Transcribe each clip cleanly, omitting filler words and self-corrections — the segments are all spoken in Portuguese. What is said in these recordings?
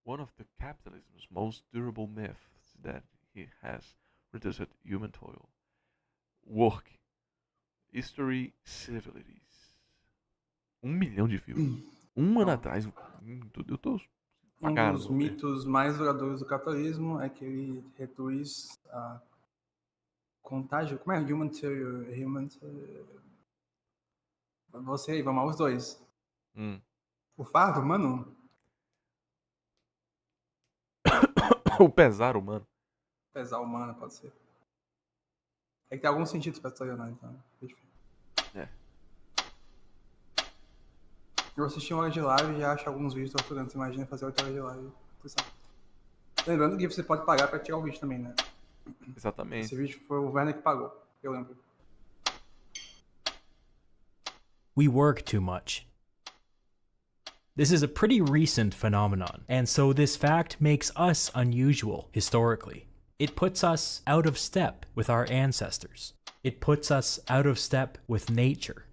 one of the capitalism's most durable myths that he has reduced human toil. Work, History, Civilities. 1 milhão de views. Um ano Então, atrás, eu tô um pagando. dos mitos mais duradouros do capitalismo é que ele reduz a contágio. Como é? Human to. Você aí, vamos lá, os dois. O fardo humano? O pesar humano. Pesar humano, pode ser. É que tem alguns sentidos pra historiar, então. É. Eu assisti 1 hora de live e já acho alguns vídeos torturando. Você imagina fazer 8 horas de live. Lembrando que você pode pagar pra tirar o vídeo também, né? Exatamente. Esse vídeo foi o Werner que pagou, eu lembro. We work too much. This is a pretty recent phenomenon, and so this fact makes us unusual historically. It puts us out of step with our ancestors. It puts us out of step with nature.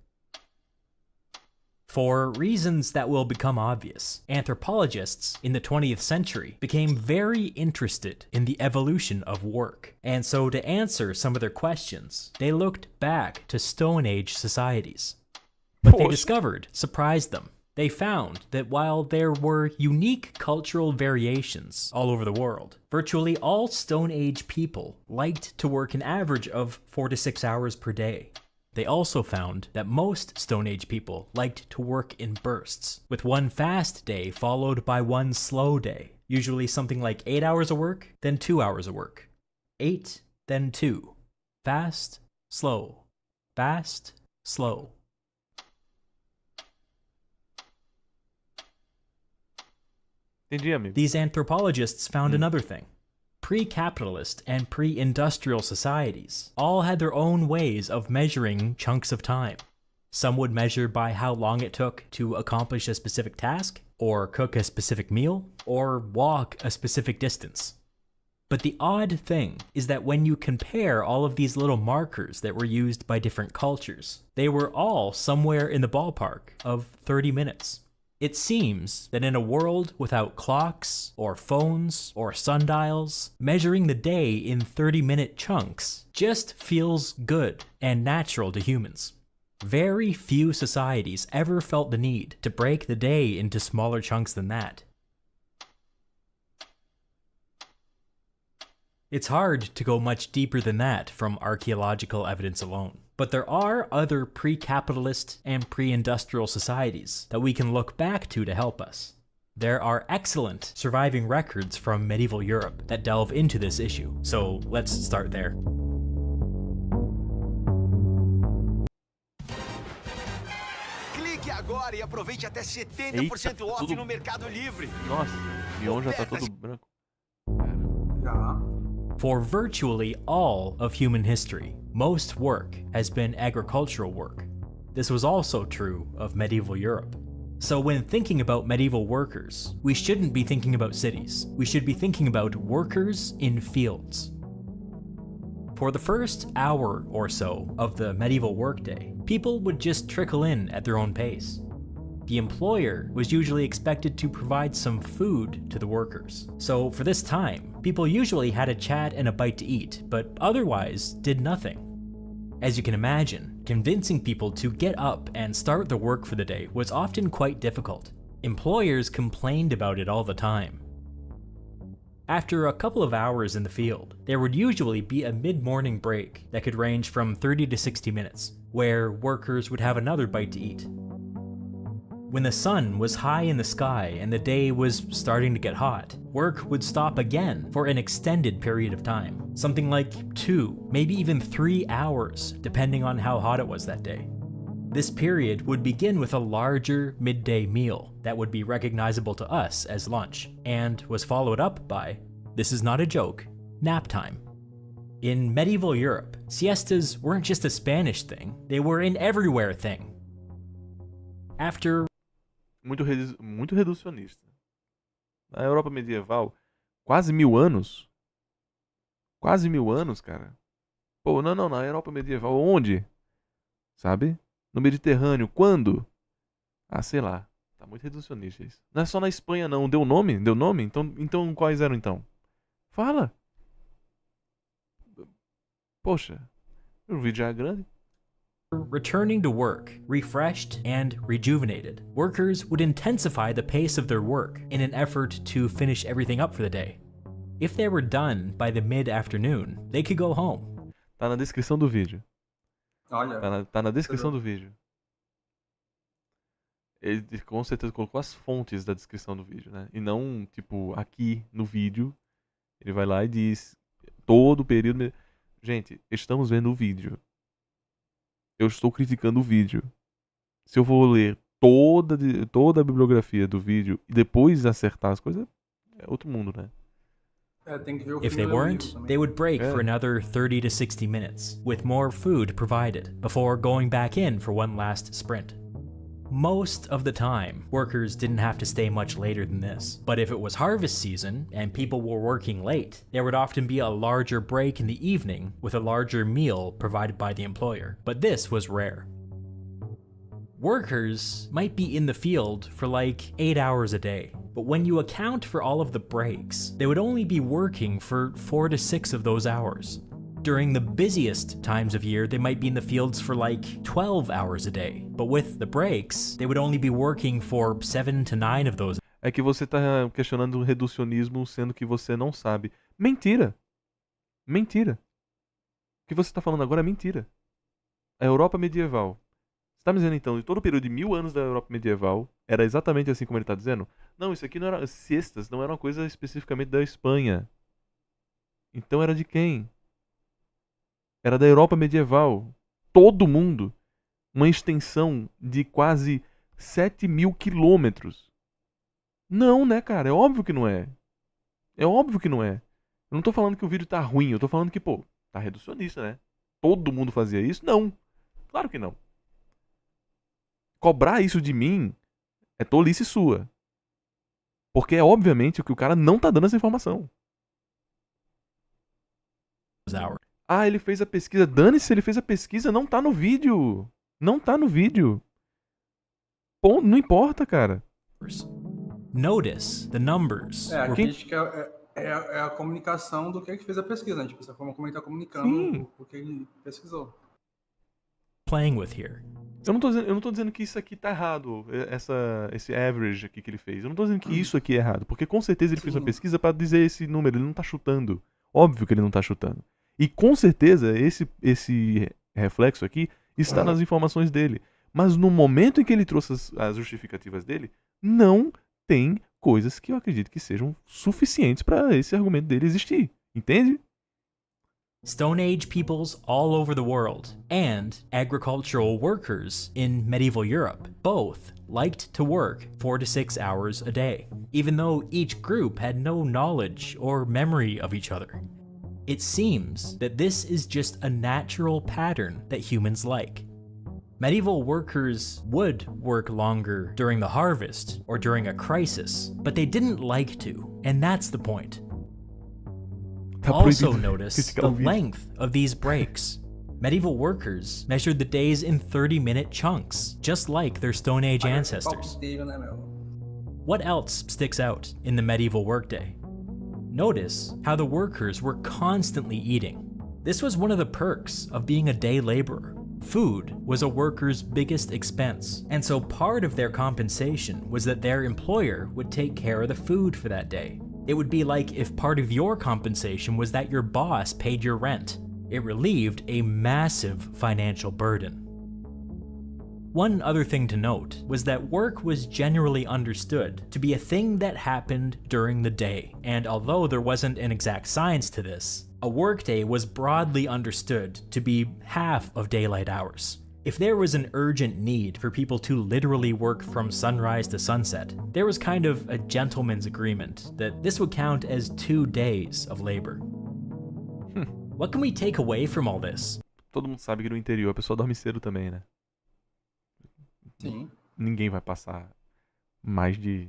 For reasons that will become obvious, anthropologists in the 20th century became very interested in the evolution of work, and so to answer some of their questions, they looked back to Stone Age societies. What they discovered surprised them. They found that while there were unique cultural variations all over the world, virtually all Stone Age people liked to work an average of 4 to 6 hours per day. They also found that most Stone Age people liked to work in bursts, with one fast day followed by one slow day, usually something like 8 hours of work, then 2 hours of work. 8, then 2. Fast, slow. Fast, slow. Entendi, amigo. These anthropologists found another thing. Pre-capitalist and pre-industrial societies all had their own ways of measuring chunks of time. Some would measure by how long it took to accomplish a specific task, or cook a specific meal, or walk a specific distance. But the odd thing is that when you compare all of these little markers that were used by different cultures, they were all somewhere in the ballpark of 30 minutes. It seems that in a world without clocks, or phones, or sundials, measuring the day in 30-minute chunks just feels good and natural to humans. Very few societies ever felt the need to break the day into smaller chunks than that. It's hard to go much deeper than that from archaeological evidence alone. But there are other pre-capitalist and pre-industrial societies that we can look back to help us. There are excellent surviving records from medieval Europe that delve into this issue, so let's start there. Clique agora e aproveite até 70% off tudo- no Mercado Livre. Nossa, Mion já tá todo branco. Já. For virtually all of human history, most work has been agricultural work. This was also true of medieval Europe. So when thinking about medieval workers, we shouldn't be thinking about cities. We should be thinking about workers in fields. For the first hour or so of the medieval workday, people would just trickle in at their own pace. The employer was usually expected to provide some food to the workers. So for this time, people usually had a chat and a bite to eat, but otherwise did nothing. As you can imagine, convincing people to get up and start their work for the day was often quite difficult. Employers complained about it all the time. After a couple of hours in the field, there would usually be a mid-morning break that could range from 30 to 60 minutes, where workers would have another bite to eat. When the sun was high in the sky and the day was starting to get hot, work would stop again for an extended period of time, something like 2, maybe even 3 hours, depending on how hot it was that day. This period would begin with a larger midday meal that would be recognizable to us as lunch, and was followed up by, this is not a joke, nap time. In medieval Europe, siestas weren't just a Spanish thing, they were an everywhere thing. After Muito reducionista. Na Europa medieval, quase 1000 anos. Quase 1000 anos, cara. Pô, não, na Europa medieval, onde? Sabe? No Mediterrâneo, quando? Ah, sei lá. Tá muito reducionista isso. Não é só na Espanha, não. Deu nome? Deu nome? Então quais eram, então? Fala. Poxa, o vídeo já é grande. Returning to work, refreshed and rejuvenated, workers would intensify the pace of their work in an effort to finish everything up for the day. If they were done by the mid-afternoon, they could go home. Tá na descrição do vídeo. Olha, Tá na descrição do vídeo. Ele com certeza colocou as fontes da descrição do vídeo, né? E não, tipo, aqui no vídeo. Ele vai lá e diz todo o período. Gente, estamos vendo o vídeo. Eu estou criticando o vídeo. Se eu vou ler toda a bibliografia do vídeo e depois acertar as coisas, é outro mundo, né? tem que ver o If they filme e ler o weren't, livro também. they would break Yeah. for another 30 to 60 minutes, with more food provided, before going back in for one last sprint. Most of the time, workers didn't have to stay much later than this. But if it was harvest season and people were working late, there would often be a larger break in the evening with a larger meal provided by the employer. But this was rare. Workers might be in the field for like 8 hours a day, but when you account for all of the breaks, they would only be working for 4 to 6 of those hours. During the busiest times of year, they might be in the fields for like 12 hours a day, but with the breaks, they would only be working for 7 to 9 of those. É que você tá questionando o reducionismo sendo que você não sabe. Mentira! Mentira! O que você tá falando agora é mentira. A Europa medieval. Você tá me dizendo então, de todo o período de 1000 anos da Europa medieval, era exatamente assim como ele tá dizendo? Não, isso aqui não era. Siestas não era uma coisa especificamente da Espanha. Então era de quem? Era da Europa medieval. Todo mundo. Uma extensão de quase 7.000 quilômetros. Não, né, cara? É óbvio que não é. É óbvio que não é. Eu não tô falando que o vídeo tá ruim. Eu tô falando que, pô, tá reducionista, né? Todo mundo fazia isso? Não. Claro que não. Cobrar isso de mim é tolice sua. Porque é obviamente que o cara não tá dando essa informação. Hours. Ah, ele fez a pesquisa. Dane-se, ele fez a pesquisa. Não tá no vídeo. Não tá no vídeo. Pô, não importa, cara. Notice the numbers. A were crítica é a comunicação do que ele fez a pesquisa, né? Tipo, essa forma como ele tá comunicando Sim. o que ele pesquisou. playing with here. Eu não tô dizendo que isso aqui tá errado, esse average aqui que ele fez. Eu não tô dizendo que isso aqui é errado, porque com certeza ele fez uma Sim. pesquisa pra dizer esse número, ele não tá chutando. Óbvio que ele não tá chutando. E com certeza esse reflexo aqui está nas informações dele. Mas no momento em que ele trouxe as justificativas dele, não tem coisas que eu acredito que sejam suficientes pra esse argumento dele existir. Entende? Stone Age peoples all over the world and agricultural workers in medieval Europe both liked to work 4 to 6 hours a day, even though each group had no knowledge or memory of each other. It seems that this is just a natural pattern that humans like. Medieval workers would work longer during the harvest or during a crisis, but they didn't like to, and that's the point. Tá Also proibido notice criticar the o vídeo. length of these breaks. Medieval workers measured the days in 30-minute chunks, just like their Stone Age ancestors. Palpiteiro, né, meu? What else sticks out in the medieval workday? Notice how the workers were constantly eating. This was one of the perks of being a day laborer. Food was a worker's biggest expense, and so part of their compensation was that their employer would take care of the food for that day. It would be like if part of your compensation was that your boss paid your rent. It relieved a massive financial burden. One other thing to note was that work was generally understood to be a thing that happened during the day, and although there wasn't an exact science to this, a workday was broadly understood to be half of daylight hours. If there was an urgent need for people to literally work from sunrise to sunset, there was kind of a gentleman's agreement that this would count as 2 days of labor. What can we take away from all this? Todo mundo sabe que no interior a pessoa dorme cedo também, né? Sim. Ninguém vai passar mais de...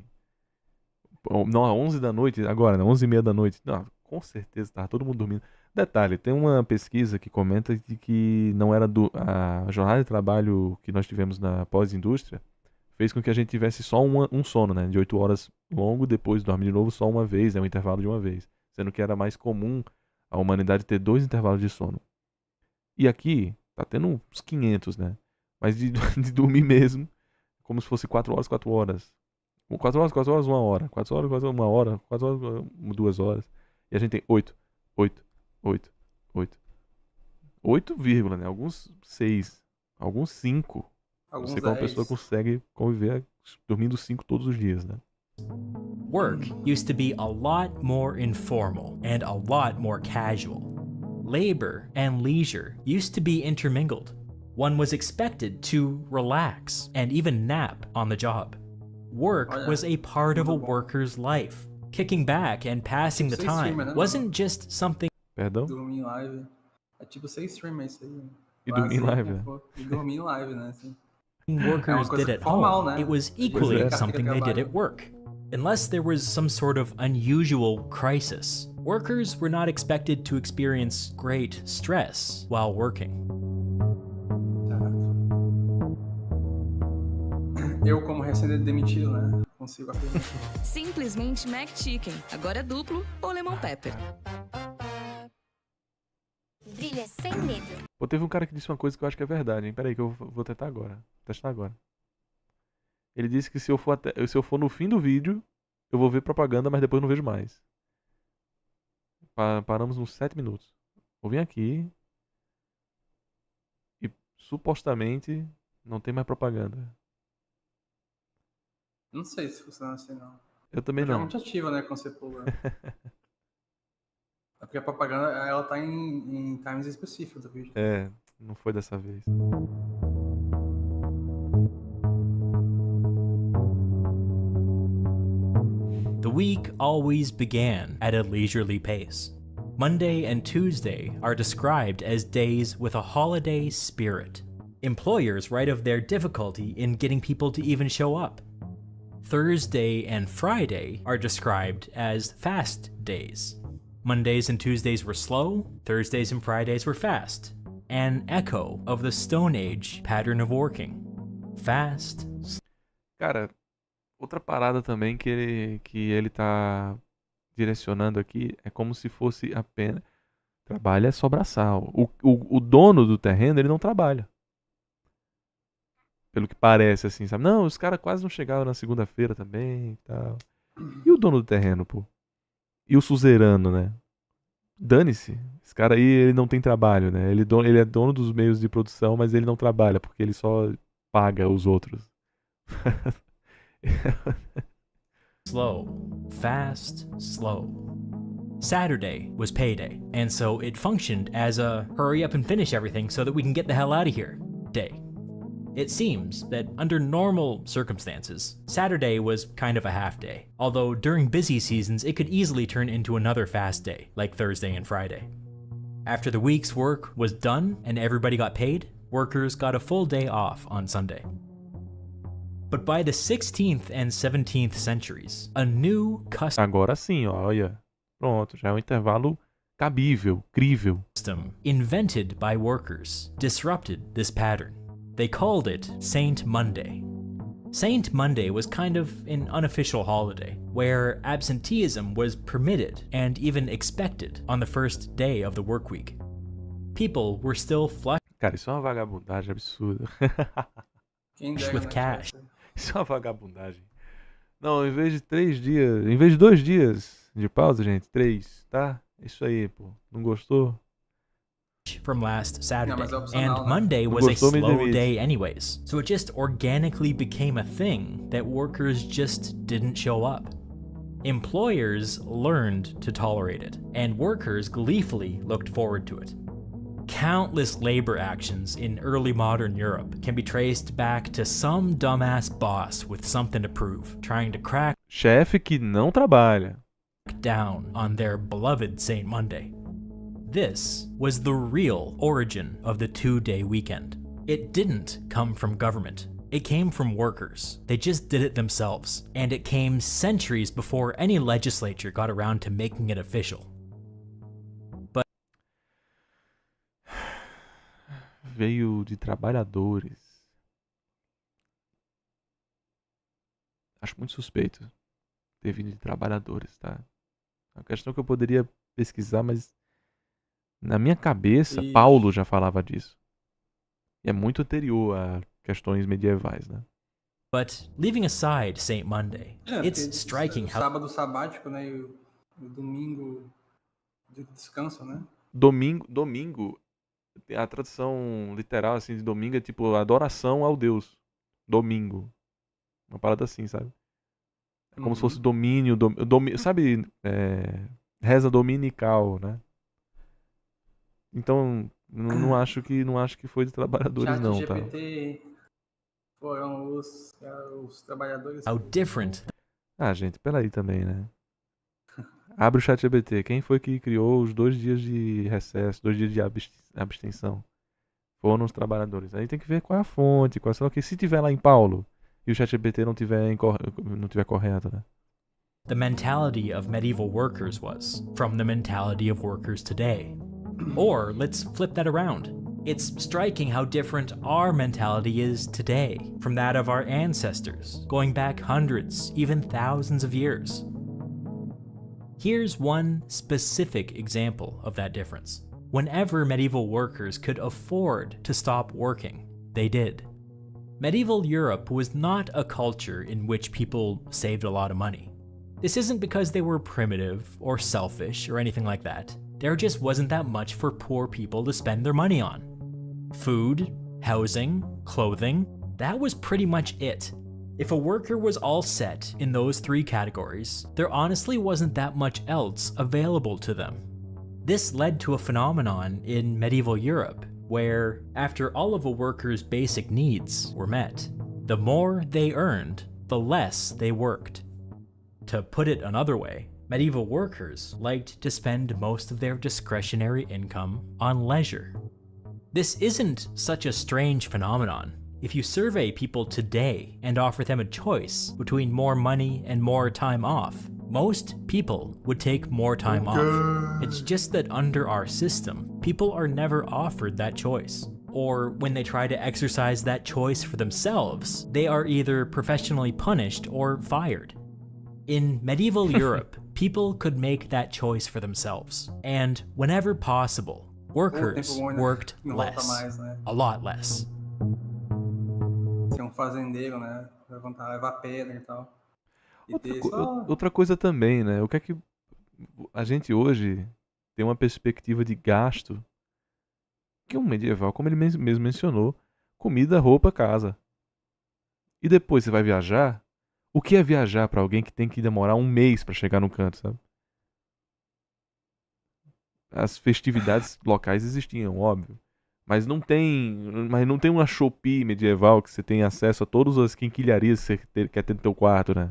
Não, 11 da noite, agora, né? 11h30 da noite. Não, com certeza tá todo mundo dormindo. Detalhe, tem uma pesquisa que comenta de que não era a jornada de trabalho que nós tivemos na pós-indústria fez com que a gente tivesse só um sono, né? De 8 horas longo, depois dorme de novo só uma vez, um intervalo de uma vez. Sendo que era mais comum a humanidade ter 2 intervalos de sono. E aqui, tá tendo uns 500, né? Mas de, de dormir mesmo, como se fosse 4 horas, 4 horas. 4 horas, 4 horas, 1 hora. 4 horas, 4 horas, 1 hora. 4 horas, 2 horas. E a gente tem 8, 8, 8, 8. 8, né? Alguns 6, alguns 5. Não Alguns sei como a 10. pessoa consegue conviver dormindo 5 todos os dias, né? Work used to be a lot more informal and a lot more casual. Labor and leisure used to be intermingled. One was expected to relax and even nap on the job. Work was a part of a worker's life. Kicking back and passing the time wasn't just something Perdão? Dormir em live. É tipo ser streamer isso aí. E dormir em Lazer, live, né, né? pô. E dormir em live, né? Assim. workers coisa did at formal, home. né? It was Pois equally é. something they did at work. Unless there was some sort of unusual crisis, workers were not expected to experience great stress while working. Eu, como recém-demitido, né? Consigo afirmar. Simplesmente McChicken. Agora é duplo ou lemon pepper. Brilha sem medo. Pô, teve um cara que disse uma coisa que eu acho que é verdade, hein? Pera aí que eu vou tentar agora. Testar agora. Ele disse que se eu for no fim do vídeo, eu vou ver propaganda, mas depois não vejo mais. Paramos uns 7 minutos. Vou vir aqui. E supostamente não tem mais propaganda. Não sei se funciona assim, não. Eu também É não. muito ativa, né? Quando você pula. É porque a propaganda, ela tá em times específicos do vídeo. É, não foi dessa vez. The week always began at a leisurely pace. Monday and Tuesday are described as days with a holiday spirit. Employers write of their difficulty in getting people to even show up. Thursday and Friday are described as fast days. Mondays and Tuesdays were slow, Thursdays and Fridays were fast. An echo of the Stone Age pattern of working. Fast. Cara, outra parada também que ele tá direcionando aqui é como se fosse apenas... Trabalho é só braçal. O dono do terreno, ele não trabalha. Pelo que parece, assim, sabe? Não, os caras quase não chegaram na segunda-feira também e tal. E o dono do terreno, pô? E o suzerano, né? Dane-se. Esse cara aí, ele não tem trabalho, né? Ele é dono dos meios de produção, mas ele não trabalha, porque ele só paga os outros. Slow. Fast, slow. Saturday was payday, and so it functioned as a hurry up and finish everything so that we can get the hell out of here day. It seems that under normal circumstances, Saturday was kind of a half day, although during busy seasons it could easily turn into another fast day, like Thursday and Friday. After the week's work was done and everybody got paid, workers got a full day off on Sunday. But by the 16th and 17th centuries, a new Agora sim, ó, olha. Pronto, já é um intervalo cabível, crível. custom invented by workers disrupted this pattern. They called it Saint Monday. Saint Monday was kind of an unofficial holiday, where absenteeism was permitted and even expected on the first day of the work week. People were still flush Cara, isso é uma vagabundagem absurda. Quem dera, with né, cash. tivesse- Isso é uma vagabundagem. Não, em vez de 3 dias, em vez de 2 dias de pausa, gente, 3, tá? Isso aí, pô. Não gostou? from last Saturday, mas é opcional, and né? Monday was a Gostou, me slow demite. day anyways, so it just organically became a thing that workers just didn't show up. Employers learned to tolerate it, and workers gleefully looked forward to it. Countless labor actions in early modern Europe can be traced back to some dumbass boss with something to prove, trying to crack Chefe que não trabalha. down on their beloved Saint Monday. This was the real origin of the 2-day weekend. It didn't come from government. It came from workers. They just did it themselves, and it came centuries before any legislature got around to making it official. Veio de trabalhadores. Acho muito suspeito ter vindo de trabalhadores, tá? É uma questão que eu poderia pesquisar, mas na minha cabeça, Ixi. Paulo já falava disso. E é muito anterior a questões medievais, né? But leaving aside St. Monday, it's porque striking o how sábado sabático, né? E o domingo de descanso, né? Domingo, a tradução literal assim de domingo é tipo adoração ao Deus. Domingo. Uma parada assim, sabe? É como se fosse domínio, sabe? Reza dominical, né? Então, não acho que foi de trabalhadores Chat não, tá? GPT foram os trabalhadores. how different Ah, gente, peraí também, né? Abre o ChatGPT. Quem foi que criou os 2 dias de recesso, 2 dias de abstenção? Foram os trabalhadores. Aí tem que ver qual é a fonte, qual é que se tiver lá em Paulo e o ChatGPT não tiver correto, né? the mentality of medieval workers was from the mentality of workers today. Or let's flip that around. It's striking how different our mentality is today from that of our ancestors, going back hundreds, even thousands of years. Here's one specific example of that difference. Whenever medieval workers could afford to stop working, they did. Medieval Europe was not a culture in which people saved a lot of money. This isn't because they were primitive or selfish or anything like that. There just wasn't that much for poor people to spend their money on. Food, housing, clothing, that was pretty much it. If a worker was all set in those 3 categories, there honestly wasn't that much else available to them. This led to a phenomenon in medieval Europe where, after all of a worker's basic needs were met, the more they earned, the less they worked. To put it another way, medieval workers liked to spend most of their discretionary income on leisure. This isn't such a strange phenomenon. If you survey people today and offer them a choice between more money and more time off, most people would take more time off. It's just that under our system, people are never offered that choice. Or when they try to exercise that choice for themselves, they are either professionally punished or fired. In medieval Europe, people could make that choice for themselves, and whenever possible, workers worked less, a lot less. Ser fazendeiro, né? Levar pedra e tal. E Outra coisa também, né? O que é que a gente hoje tem uma perspectiva de gasto que um medieval, como ele mesmo mencionou, comida, roupa, casa. E depois você vai viajar. O que é viajar para alguém que tem que demorar 1 mês para chegar no canto, sabe? As festividades locais existiam, óbvio. Mas não tem uma Shopee medieval que você tem acesso a todas as quinquilharias que você quer ter no teu quarto, né?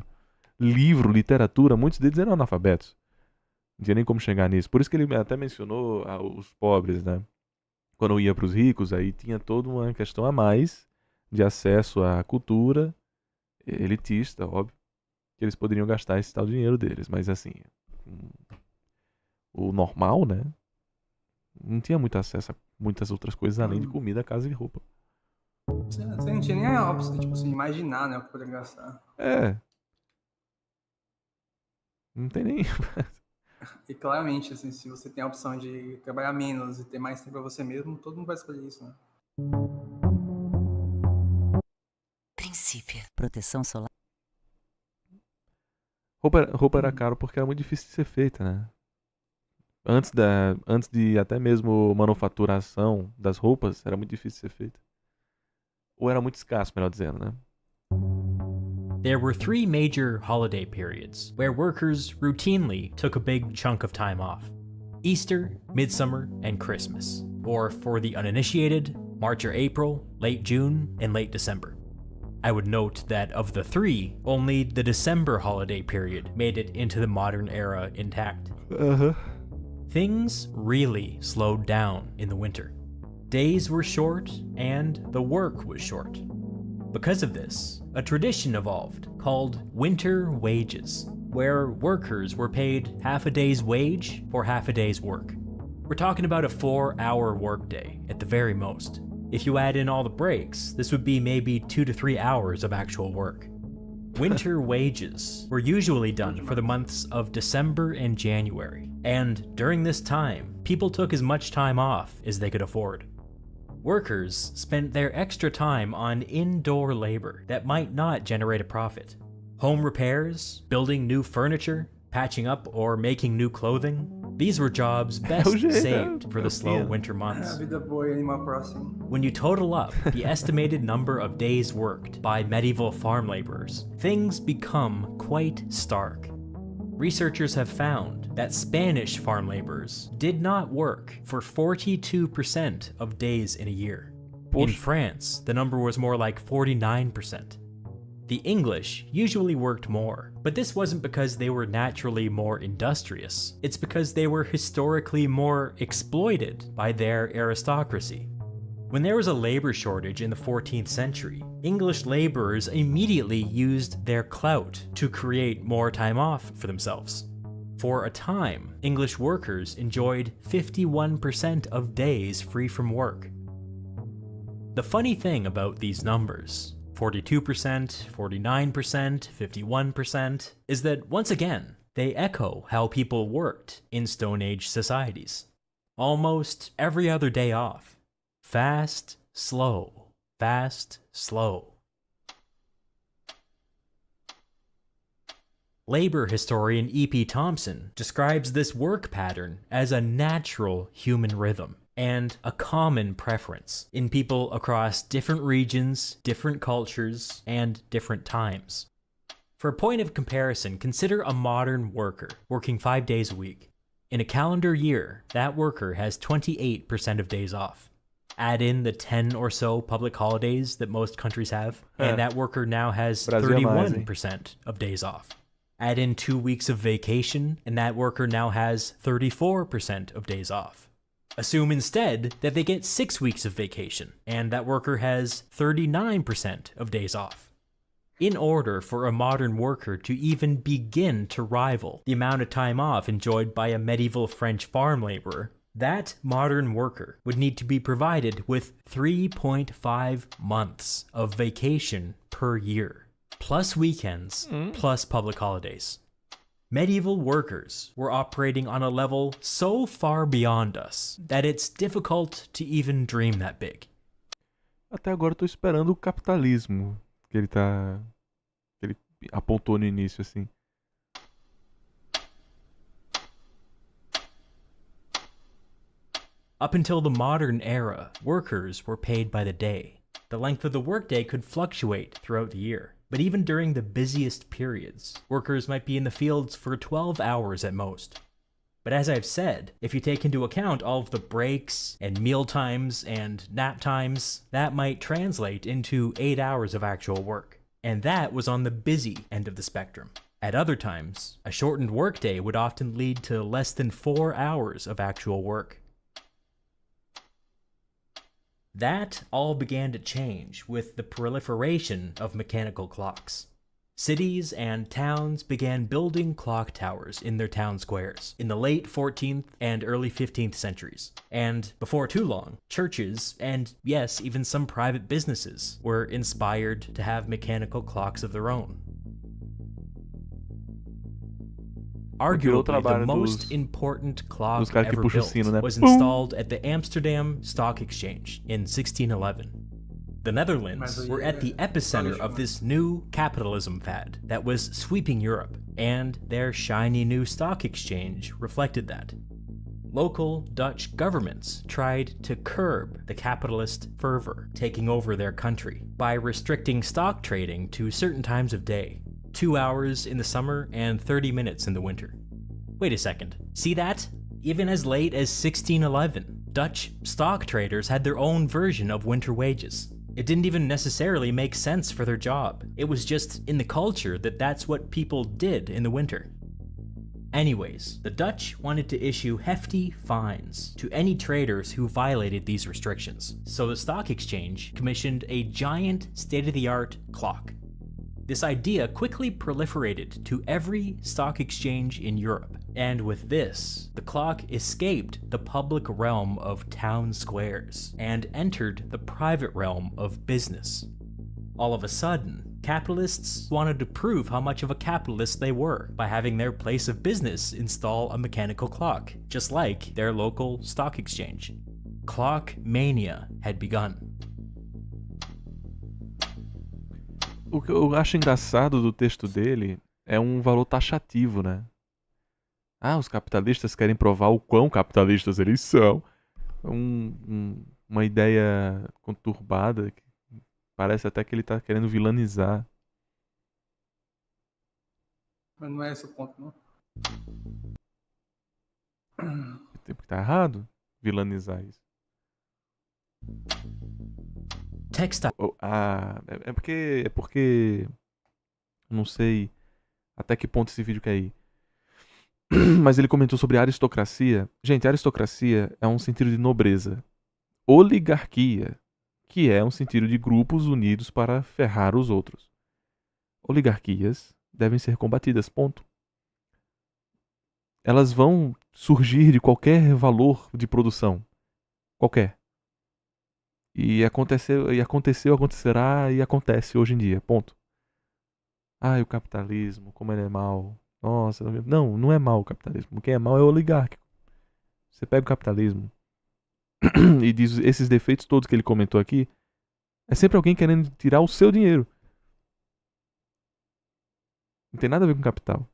Livro, literatura, muitos deles eram analfabetos. Não tinha nem como chegar nisso. Por isso que ele até mencionou os pobres, né? Quando ia para os ricos, aí tinha toda uma questão a mais de acesso à cultura elitista, óbvio, que eles poderiam gastar esse tal dinheiro deles. Mas assim, o normal, né? Não tinha muito acesso a muitas outras coisas além de comida, casa e roupa. Você não tinha nem a opção, tipo assim, imaginar, né, o que poderia gastar. É. Não tem nem... E claramente, assim, se você tem a opção de trabalhar menos e ter mais tempo pra você mesmo, todo mundo vai escolher isso, né? Princípio. Proteção solar. Roupa era caro porque era muito difícil de ser feita, né? Antes de até mesmo manufaturação das roupas, era muito difícil de ser feita. Ou era muito escasso, melhor dizendo, né? There were 3 major holiday periods where workers routinely took a big chunk of time off: Easter, Midsummer, and Christmas. Or for the uninitiated, March or April, late June, and late December. I would note that of the 3, only the December holiday period made it into the modern era intact. Things really slowed down in the winter. Days were short, and the work was short. Because of this, a tradition evolved called winter wages, where workers were paid half a day's wage for half a day's work. We're talking about a 4-hour workday at the very most. If you add in all the breaks, this would be maybe 2 to 3 hours of actual work. Winter wages were usually done for the months of December and January, and during this time, people took as much time off as they could afford. Workers spent their extra time on indoor labor that might not generate a profit. Home repairs, building new furniture, patching up or making new clothing. These were jobs best saved for the slow winter A months. vida boa em Animal Crossing. When you total up the estimated number of days worked by medieval farm laborers, things become quite stark. Researchers have found that Spanish farm laborers did not work for 42% of days in a year. In Poxa. France, the number was more like 49%. The English usually worked more, but this wasn't because they were naturally more industrious. It's because they were historically more exploited by their aristocracy. When there was a labor shortage in the 14th century, English laborers immediately used their clout to create more time off for themselves. For a time, English workers enjoyed 51% of days free from work. The funny thing about these numbers, 42%, 49%, 51%, is that once again, they echo how people worked in Stone Age societies. Almost every other day off. Fast, slow, fast, slow. Labor historian E.P. Thompson describes this work pattern as a natural human rhythm and a common preference in people across different regions, different cultures, and different times. For a point of comparison, consider a modern worker working 5 days a week. In a calendar year, that worker has 28% of days off. Add in the 10 or so public holidays that most countries have, and that worker now has Brasil é mais, hein? 31% of days off. Add in 2 weeks of vacation, and that worker now has 34% of days off. Assume instead that they get 6 weeks of vacation, and that worker has 39% of days off. In order for a modern worker to even begin to rival the amount of time off enjoyed by a medieval French farm laborer, that modern worker would need to be provided with 3.5 months of vacation per year, plus weekends, plus public holidays. Medieval workers were operating on a level so far beyond us that it's difficult to even dream that big. Até agora eu tô esperando o capitalismo que ele apontou no início, assim. Up until the modern era, workers were paid by the day. The length of the workday could fluctuate throughout the year, but even during the busiest periods, workers might be in the fields for 12 hours at most. But as I've said, if you take into account all of the breaks and meal times and nap times, that might translate into 8 hours of actual work. And that was on the busy end of the spectrum. At other times, a shortened workday would often lead to less than 4 hours of actual work. That all began to change with the proliferation of mechanical clocks. Cities and towns began building clock towers in their town squares in the late 14th and early 15th centuries. And before too long, churches, and yes, even some private businesses, were inspired to have mechanical clocks of their own. Arguably, the most important clock caras que ever puxam o built sino, né? was Pum! installed at the Amsterdam Stock Exchange in 1611. The Netherlands were at the epicenter of this new capitalism fad that was sweeping Europe, and their shiny new stock exchange reflected that. Local Dutch governments tried to curb the capitalist fervor taking over their country by restricting stock trading to certain times of day, 2 hours in the summer and 30 minutes in the winter. Wait a second, see that? Even as late as 1611, Dutch stock traders had their own version of winter wages. It didn't even necessarily make sense for their job. It was just in the culture that that's what people did in the winter. Anyways, the Dutch wanted to issue hefty fines to any traders who violated these restrictions, so the stock exchange commissioned a giant state-of-the-art clock. This idea quickly proliferated to every stock exchange in Europe, and with this, the clock escaped the public realm of town squares and entered the private realm of business. All of a sudden, Capitalists wanted to prove how much of a capitalist they were by having their place of business install a mechanical clock, just like their local stock exchange. Clock mania had begun. O que eu acho engraçado do texto dele é um valor taxativo, né? Ah, os capitalistas querem provar o quão capitalistas eles são. Uma ideia conturbada, que parece até que ele tá querendo vilanizar. Mas não é esse o ponto, não. Tem que tá errado vilanizar isso. Textile É porque eu não sei até que ponto esse vídeo quer ir. Mas ele comentou sobre aristocracia. Gente, aristocracia é um sentido de nobreza. Oligarquia, que é um sentido de grupos unidos para ferrar os outros. Oligarquias devem ser combatidas, ponto. Elas vão surgir de qualquer valor de produção. Qualquer. E aconteceu, acontecerá e acontece hoje em dia, ponto. O capitalismo, como ele é mau. Nossa, não é mau o capitalismo. Quem é mau é o oligárquico. Você pega o capitalismo e diz esses defeitos todos que ele comentou aqui, é sempre alguém querendo tirar o seu dinheiro. Não tem nada a ver com capital.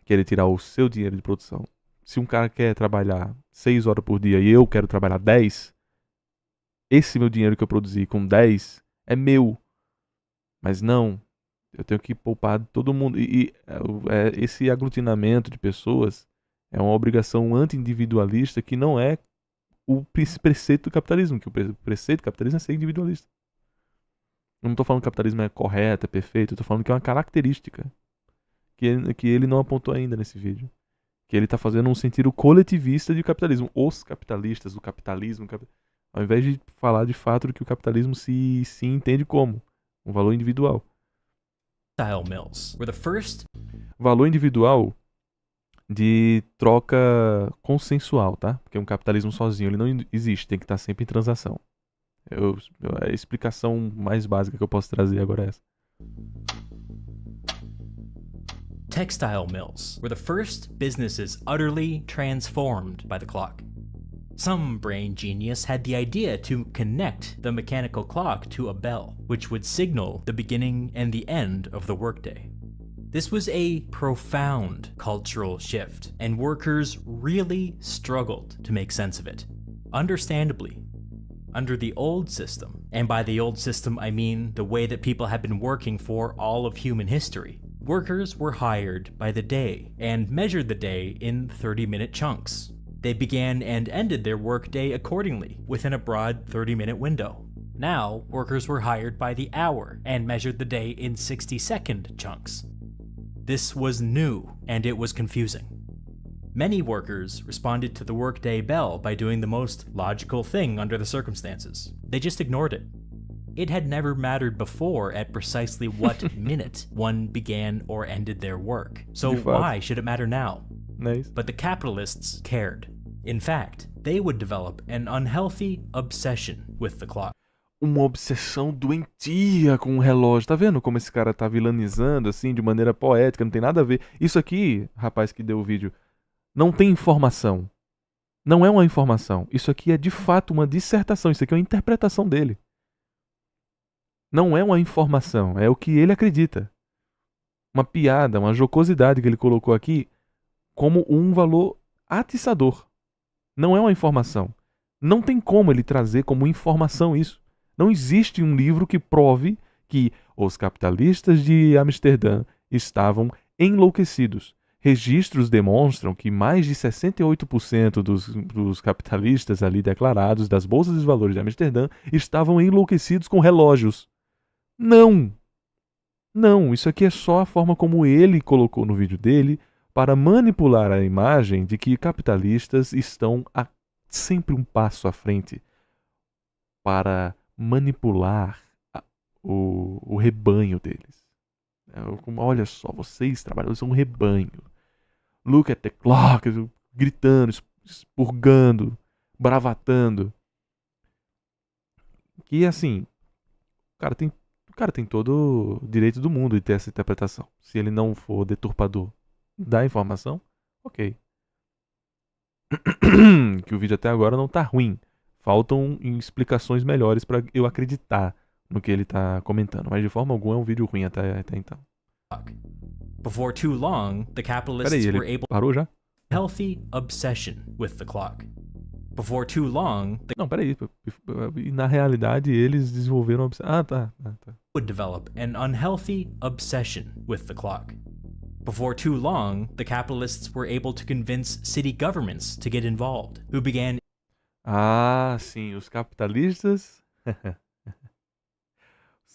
Querer tirar o seu dinheiro de produção. Se um cara quer trabalhar 6 horas por dia e eu quero trabalhar 10, esse meu dinheiro que eu produzi com 10 é meu. Mas não, eu tenho que poupar de todo mundo. Esse aglutinamento de pessoas é uma obrigação anti-individualista que não é o preceito do capitalismo, que o preceito do capitalismo é ser individualista. Eu não estou falando que o capitalismo é correto, é perfeito, eu estou falando que é uma característica que ele não apontou ainda nesse vídeo. Que ele está fazendo um sentido coletivista de capitalismo. Os capitalistas, o capitalismo, ao invés de falar de fato que o capitalismo se entende como um valor individual. mills were the first Valor individual de troca consensual, tá? Porque um capitalismo sozinho ele não existe, tem que estar sempre em transação. A explicação mais básica que eu posso trazer agora é essa. Textile mills were the first businesses utterly transformed by the clock. Some brain genius had the idea to connect the mechanical clock to a bell, which would signal the beginning and the end of the workday. This was a profound cultural shift, and workers really struggled to make sense of it. Understandably, under the old system, and by the old system I mean the way that people had been working for all of human history, workers were hired by the day and measured the day in 30-minute chunks. They began and ended their workday accordingly, within a broad 30-minute window. Now, workers were hired by the hour and measured the day in 60-second chunks. This was new, and it was confusing. Many workers responded to the workday bell by doing the most logical thing under the circumstances. They just ignored it. It had never mattered before at precisely what minute one began or ended their work. So why should it matter now? Nice. But the capitalists cared. In fact, they would develop an unhealthy obsession with the clock. Uma obsessão doentia com o relógio. Tá vendo como esse cara tá vilanizando assim de maneira poética? Não tem nada a ver. Isso aqui, rapaz que deu o vídeo, não tem informação. Não é uma informação. Isso aqui é de fato uma dissertação. Isso aqui é uma interpretação dele. Não é uma informação. É o que ele acredita. Uma piada, uma jocosidade que ele colocou aqui como um valor atiçador. Não é uma informação. Não tem como ele trazer como informação isso. Não existe um livro que prove que os capitalistas de Amsterdã estavam enlouquecidos. Registros demonstram que mais de 68% dos capitalistas ali declarados das bolsas de valores de Amsterdã estavam enlouquecidos com relógios. Não! Não, isso aqui é só a forma como ele colocou no vídeo dele para manipular a imagem de que capitalistas estão sempre um passo à frente para manipular o rebanho deles. Olha só, vocês trabalhadores são um rebanho. Look at the clock, gritando, expurgando, bravatando. Que assim, o cara tem todo o direito do mundo de ter essa interpretação. Se ele não for deturpador da informação, ok. Que o vídeo até agora não tá ruim. Faltam explicações melhores pra eu acreditar no que ele tá comentando. Mas de forma alguma é um vídeo ruim até então. Before too long, the capitalists Peraí, were ele able parou já? healthy obsession with the clock. Before too long, the Não, peraí. E na realidade eles desenvolveram... tá. would develop an unhealthy obsession with the clock. Before too long, the capitalists were able to convince city governments to get involved, who began Ah, sim. Os capitalistas...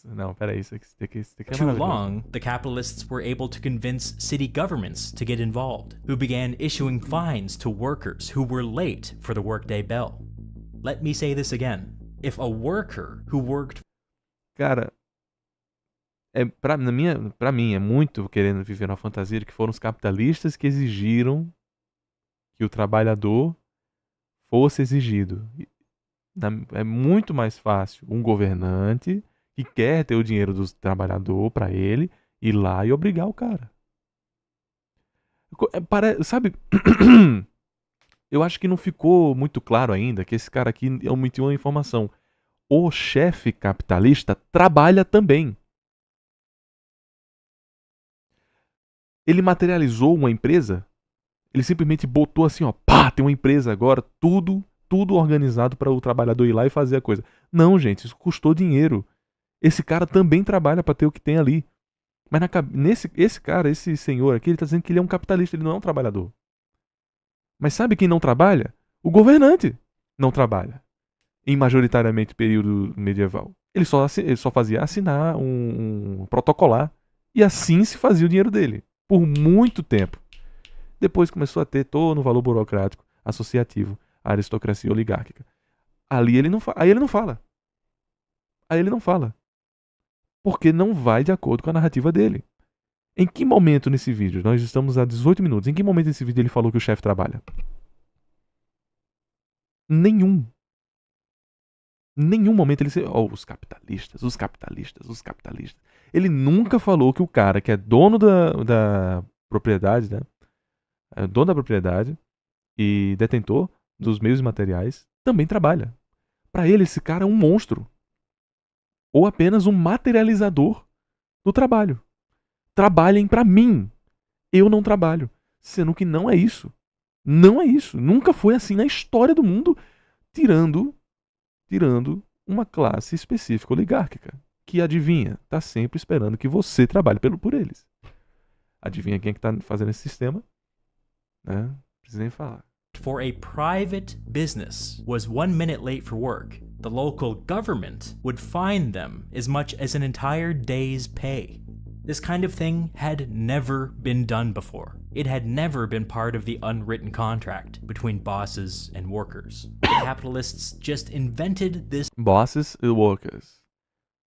Não, peraí. Isso aqui é too maravilhoso. long, the capitalists were able to convince city governments to get involved, who began issuing fines to workers who were late for the workday bell. Let me say this again. If a worker who worked Cara, pra mim é muito querendo viver na fantasia de que foram os capitalistas que exigiram que o trabalhador fosse exigido. É muito mais fácil um governante que quer ter o dinheiro do trabalhador pra ele ir lá e obrigar o cara. Sabe, eu acho que não ficou muito claro ainda que esse cara aqui omitiu uma informação. O chefe capitalista trabalha também. Ele materializou uma empresa, ele simplesmente botou assim, ó, pá, tem uma empresa agora, tudo organizado para o trabalhador ir lá e fazer a coisa. Não, gente, isso custou dinheiro. Esse cara também trabalha para ter o que tem ali. Mas esse senhor aqui, ele tá dizendo que ele é um capitalista, ele não é um trabalhador. Mas sabe quem não trabalha? O governante não trabalha. Em majoritariamente período medieval. Ele só fazia assinar um protocolar. E assim se fazia o dinheiro dele. Por muito tempo. Depois começou a ter todo o valor burocrático, associativo, a aristocracia oligárquica. Aí ele não fala. Porque não vai de acordo com a narrativa dele. Em que momento nesse vídeo, nós estamos a 18 minutos, em que momento nesse vídeo ele falou que o chefe trabalha? Nenhum momento ele disse, os capitalistas. Ele nunca falou que o cara que é dono da propriedade, né? É dono da propriedade e detentor dos meios materiais, também trabalha. Para ele, esse cara é um monstro. Ou apenas um materializador do trabalho. Trabalhem para mim. Eu não trabalho. Sendo que não é isso. Não é isso. Nunca foi assim na história do mundo, tirando uma classe específica oligárquica, que adivinha, está sempre esperando que você trabalhe por eles. Adivinha quem é que está fazendo esse sistema? Né? Precisa nem falar. for a private business was 1 minute late for work, the local government would fine them as much as an entire day's pay. This kind of thing had never been done before. It had never been part of the unwritten contract between bosses and workers. The capitalists just invented this Bosses e workers.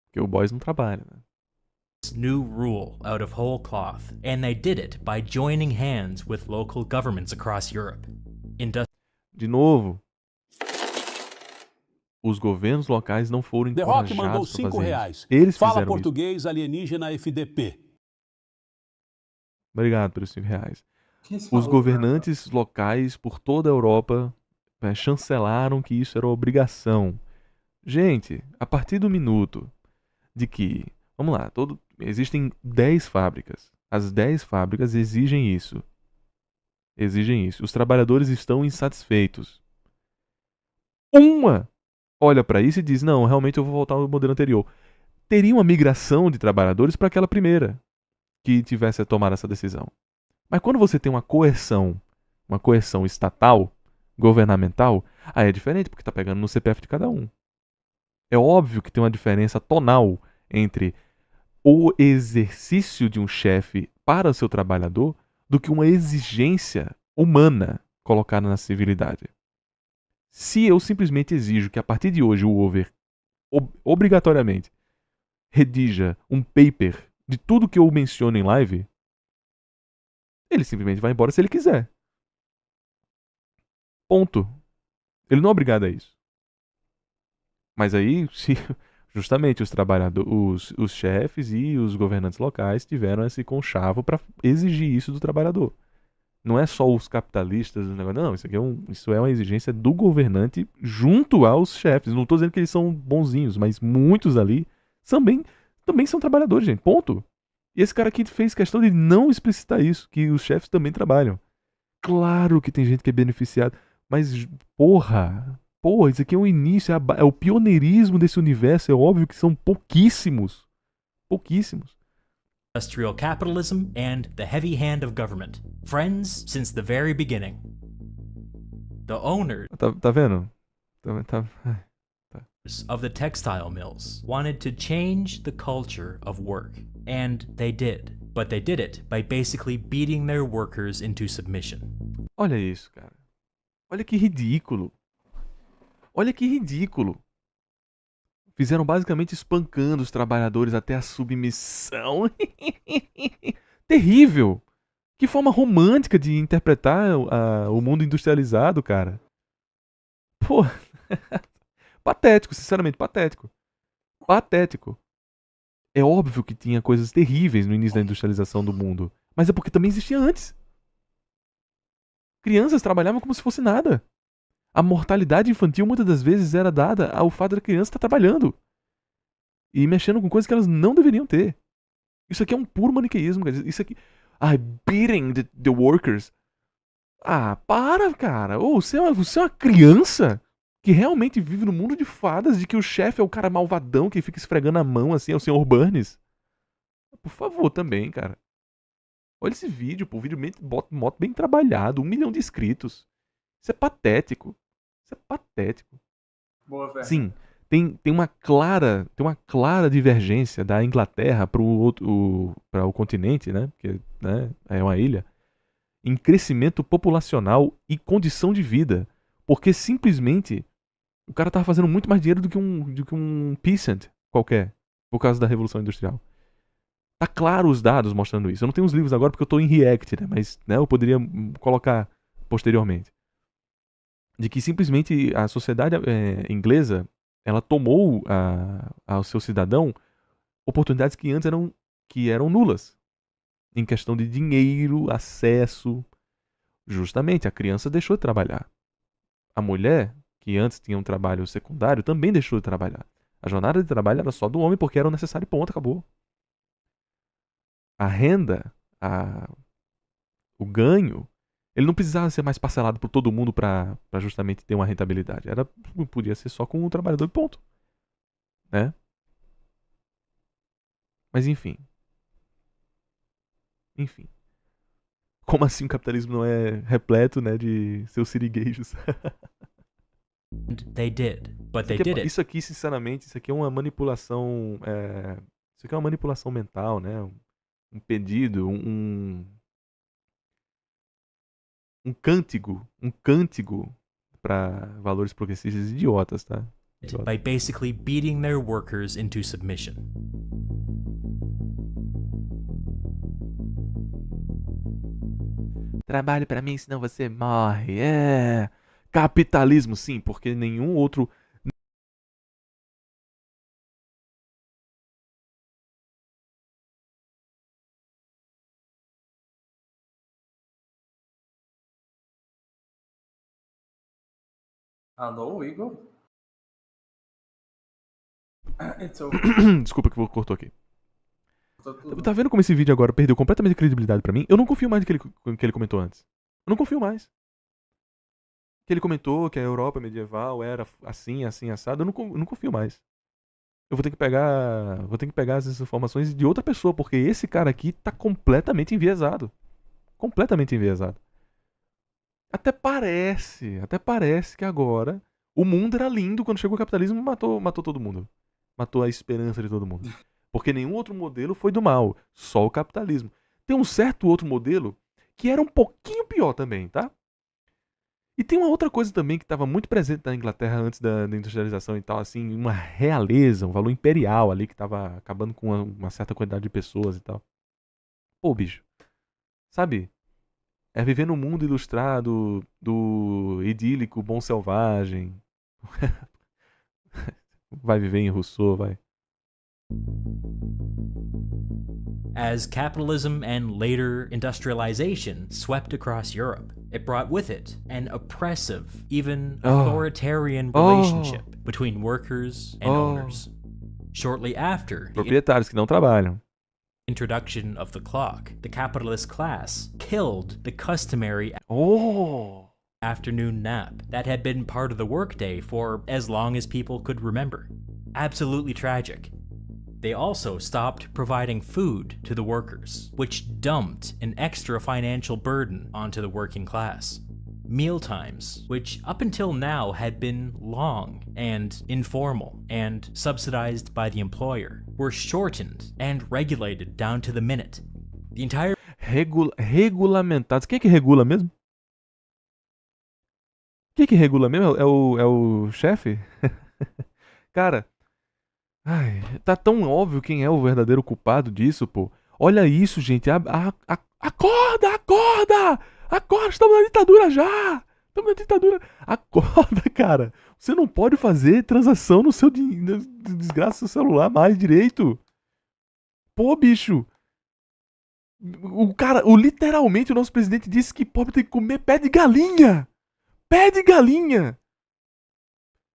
Porque o boys não trabalha, né? new rule out of whole cloth, and they did it by joining hands with local governments across Europe. De novo, os governos locais não foram The Rock mandou encorajados para fazer R$5. isso. Eles Fala fizeram português alienígena FDP. isso. Obrigado pelos R$5. Quem se Os falou, governantes locais por toda a Europa chancelaram que isso era obrigação. Gente, a partir do minuto de que, vamos lá, existem 10 fábricas. As 10 fábricas exigem isso. Os trabalhadores estão insatisfeitos. Uma olha para isso e diz, não, realmente eu vou voltar ao modelo anterior. Teria uma migração de trabalhadores para aquela primeira que tivesse a tomar essa decisão. Mas quando você tem uma coerção estatal, governamental, aí é diferente, porque está pegando no CPF de cada um. É óbvio que tem uma diferença tonal entre o exercício de um chefe para o seu trabalhador do que uma exigência humana colocada na civilidade. Se eu simplesmente exijo que a partir de hoje o over obrigatoriamente redija um paper de tudo que eu menciono em live, ele simplesmente vai embora se ele quiser. Ponto. Ele não é obrigado a isso. Mas aí, se Justamente os trabalhadores, os chefes e os governantes locais tiveram esse conchavo para exigir isso do trabalhador. Não é só os capitalistas, não, isso é uma exigência do governante junto aos chefes. Não estou dizendo que eles são bonzinhos, mas muitos ali também são trabalhadores, gente. Ponto. E esse cara aqui fez questão de não explicitar isso, que os chefes também trabalham. Claro que tem gente que é beneficiada, mas porra, isso aqui é o início, é o pioneirismo desse universo. É óbvio que são pouquíssimos. Pouquíssimos. Industrial capitalism and the heavy hand of government. Friends since the very beginning. The owners Tá vendo? Tá. of the textile mills wanted to change the culture of work, and they did. But they did it by basically beating their workers into submission. Olha isso, cara. Olha que ridículo. Olha que ridículo. Fizeram basicamente espancando os trabalhadores até a submissão. Terrível. Que forma romântica de interpretar o mundo industrializado, cara. Pô. Patético, sinceramente, patético. Patético. É óbvio que tinha coisas terríveis no início da industrialização do mundo. Mas é porque também existia antes. Crianças trabalhavam como se fosse nada. A mortalidade infantil muitas das vezes era dada ao fato da criança estar trabalhando. E mexendo com coisas que elas não deveriam ter. Isso aqui é um puro maniqueísmo, cara. Isso aqui... beating the workers. Para, cara. Você é uma criança que realmente vive no mundo de fadas de que o chefe é o cara malvadão que fica esfregando a mão assim, é o Sr. Burns. Por favor, também, cara. Olha esse vídeo, pô. O vídeo moto bem trabalhado. 1 milhão de inscritos. Isso é patético. Isso é patético. Boa, velho. Sim, tem uma clara divergência da Inglaterra para o continente, né? Porque, né, é uma ilha, em crescimento populacional e condição de vida. Porque simplesmente o cara tava fazendo muito mais dinheiro do que um peasant qualquer, por causa da Revolução Industrial. Tá claro os dados mostrando isso. Eu não tenho os livros agora porque eu tô em React, né? Mas, né, eu poderia colocar posteriormente. De que simplesmente a sociedade inglesa, ela tomou ao seu cidadão oportunidades que antes eram nulas. Em questão de dinheiro, acesso. Justamente, a criança deixou de trabalhar. A mulher, que antes tinha um trabalho secundário, também deixou de trabalhar. A jornada de trabalho era só do homem porque era o necessário, ponto, acabou. A renda, o ganho, ele não precisava ser mais parcelado por todo mundo para justamente ter uma rentabilidade. Podia ser só com o trabalhador, ponto. Né? Mas enfim. Como assim o capitalismo não é repleto, né, de seus siriguejos? They did, but they did it. Isso aqui, sinceramente, isso aqui é uma manipulação. Isso aqui é uma manipulação mental, né? Um pedido, um cântigo para valores progressistas idiotas, tá? By basically beating their workers into submission. Trabalhe pra mim, senão você morre. Capitalismo, sim, porque nenhum outro. Alô, Igor? It's over. Desculpa que cortou aqui. Tô tudo. Tá vendo como esse vídeo agora perdeu completamente a credibilidade pra mim? Eu não confio mais no que ele comentou antes. Eu não confio mais. Que ele comentou que a Europa medieval era assim, assado. Eu não confio mais. Eu vou ter que pegar essas informações de outra pessoa, porque esse cara aqui tá completamente enviesado. Completamente enviesado. Até parece que agora o mundo era lindo quando chegou o capitalismo e matou todo mundo. Matou a esperança de todo mundo. Porque nenhum outro modelo foi do mal, só o capitalismo. Tem um certo outro modelo que era um pouquinho pior também, tá? E tem uma outra coisa também que estava muito presente na Inglaterra antes da industrialização e tal, assim, uma realeza, um valor imperial ali que estava acabando com uma certa quantidade de pessoas e tal. Pô, bicho, sabe? É viver no mundo ilustrado do idílico bom selvagem. Vai viver em Rousseau, vai. As capitalism and later industrialization swept across Europe, it brought with it an oppressive, even authoritarian relationship between workers and owners. Shortly after the Proprietários que não trabalham. introduction of the clock, the capitalist class killed the customary Oh! afternoon nap that had been part of the workday for as long as people could remember. Absolutely tragic. They also stopped providing food to the workers, which dumped an extra financial burden onto the working class. Meal times, which up until now had been long and informal and subsidized by the employer, were shortened and regulated down to the minute. The entire Regulamentados. Quem é que regula mesmo? Quem é que regula mesmo? É o chefe? Cara, ai, tá tão óbvio quem é o verdadeiro culpado disso, pô. Olha isso, gente. Acorda, acorda! Acorda, estamos na ditadura já! Estamos na ditadura. Acorda, cara. Você não pode fazer transação no seu desgraça do seu celular mais direito. Pô, bicho. Literalmente o nosso presidente disse que pobre tem que comer pé de galinha. Pé de galinha.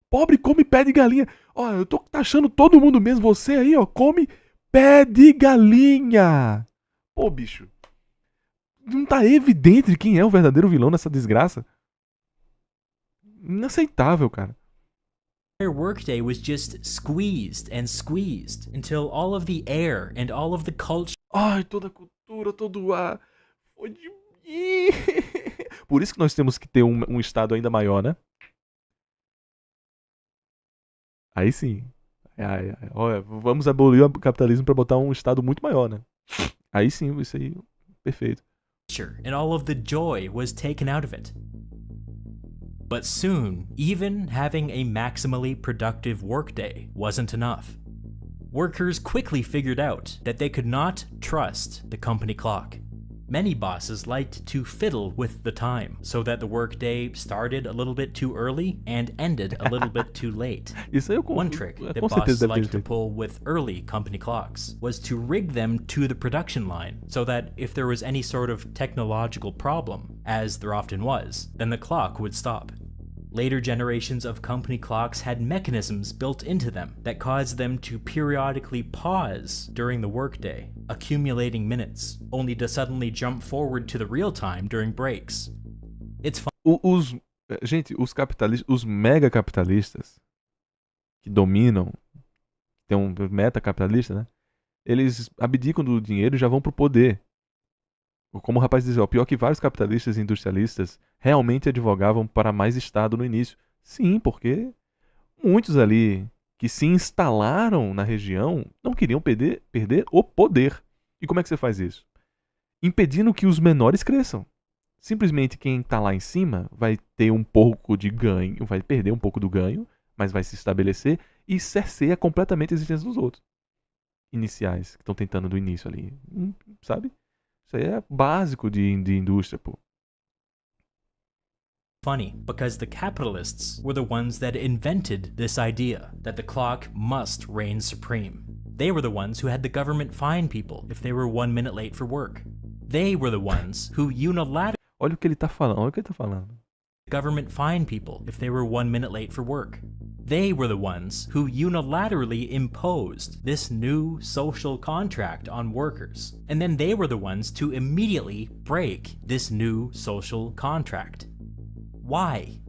Pobre come pé de galinha. Ó, eu tô taxando todo mundo mesmo. Você aí, ó, come pé de galinha. Pô, bicho. Não tá evidente quem é o verdadeiro vilão nessa desgraça? Inaceitável, cara. workday was just squeezed and squeezed until all of the air and all of the culture Ai, toda a cultura, todo o ar. Foi de... Por isso que nós temos que ter um estado ainda maior, né? Aí sim. Olha, vamos abolir o capitalismo para botar um estado muito maior, né? Aí sim, isso aí, perfeito. and all of the joy was taken out of it. But soon, even having a maximally productive workday wasn't enough. Workers quickly figured out that they could not trust the company clock. Many bosses liked to fiddle with the time so that the workday started a little bit too early and ended a little bit too late. Isso aí One trick that bosses liked to pull with early company clocks was to rig them to the production line so that if there was any sort of technological problem, as there often was, then the clock would stop. Later generations of company clocks had mechanisms built into them that caused them to periodically pause during the workday, accumulating minutes, only to suddenly jump forward to the real time during breaks. It's Gente, os capitalistas, os mega capitalistas que dominam, tem um meta capitalista, né? Eles abdicam do dinheiro e já vão pro poder. Como o rapaz dizia, pior que vários capitalistas e industrialistas realmente advogavam para mais Estado no início. Sim, porque muitos ali que se instalaram na região não queriam perder o poder. E como é que você faz isso? Impedindo que os menores cresçam. Simplesmente quem está lá em cima vai ter um pouco de ganho, vai perder um pouco do ganho, mas vai se estabelecer e cerceia completamente a existência dos outros. Iniciais, que estão tentando do início ali. Sabe? Isso aí é básico de indústria, pô. funny because the capitalists were the ones that invented this idea that the clock must reign supreme. They were the ones who had the government fine people if they were 1 minute late for work. They were the ones who unilaterally Olha o que ele tá falando, olha o que ele tá falando. government fine people if they were 1 minute late for work. They were the ones who unilaterally imposed this new social contract on workers. And then they were the ones to immediately break this new social contract. Why?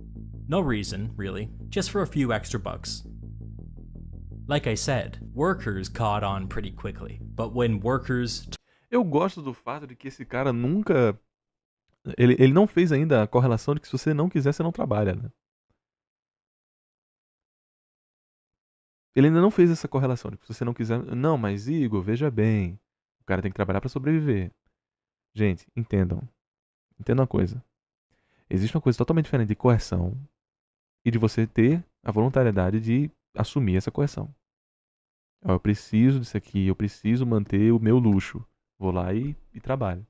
No reason, really, just for a few extra bucks. Like I said, workers caught on pretty quickly, but when workers Eu gosto do fato de que esse cara nunca... Ele não fez ainda a correlação de que se você não quiser, você não trabalha, né? Ele ainda não fez essa correlação de que se você não quiser... Não, mas Igor, veja bem. O cara tem que trabalhar para sobreviver. Gente, entendam. Entendam uma coisa. Existe uma coisa totalmente diferente de coerção e de você ter a voluntariedade de assumir essa coerção. Eu preciso disso aqui, eu preciso manter o meu luxo. Vou lá e trabalho.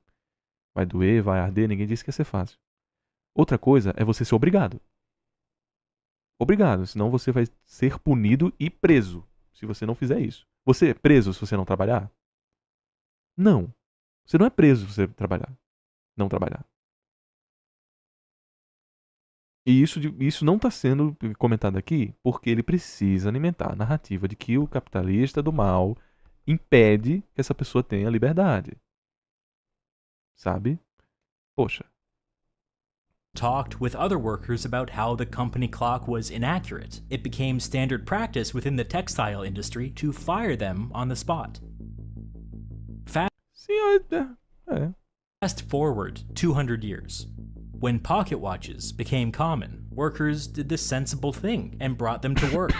Vai doer, vai arder, ninguém disse que ia ser fácil. Outra coisa é você ser obrigado. Obrigado, senão você vai ser punido e preso se você não fizer isso. Você é preso se você não trabalhar? Não. Você não é preso se você não trabalhar. E isso não está sendo comentado aqui porque ele precisa alimentar a narrativa de que o capitalista do mal impede que essa pessoa tenha liberdade. Sabe? Poxa. talked with other workers about how the company clock was inaccurate. It became standard practice within the textile industry to fire them on the spot. Sim, Fast forward 200 years. When pocket watches became common, workers did the sensible thing and brought them to work.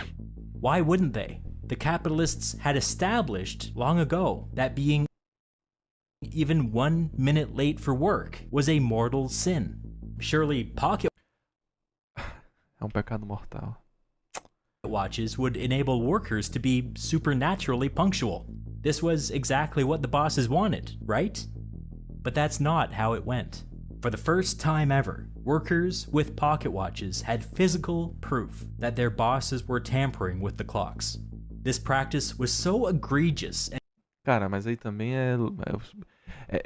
Why wouldn't they? The capitalists had established long ago that being even 1 minute late for work was a mortal sin. Surely pocket É um pecado mortal. watches would enable workers to be supernaturally punctual. This was exactly what the bosses wanted, right? But that's not how it went. For the first time ever, workers with pocket watches had physical proof that their bosses were tampering with the clocks. This practice was so egregious and Cara, mas aí também é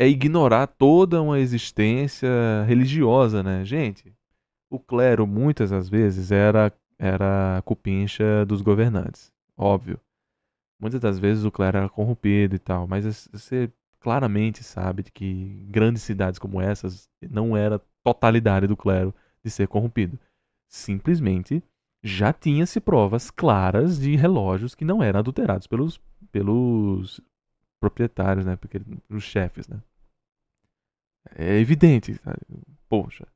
ignorar toda uma existência religiosa, né? Gente, o clero muitas das vezes era cupincha dos governantes, óbvio. Muitas das vezes o clero era corrompido e tal, mas você claramente sabe de que em grandes cidades como essas não era totalidade do clero de ser corrompido. Simplesmente já tinha-se provas claras de relógios que não eram adulterados pelos proprietários, né? Porque os chefes, né? É evidente, sabe? Poxa.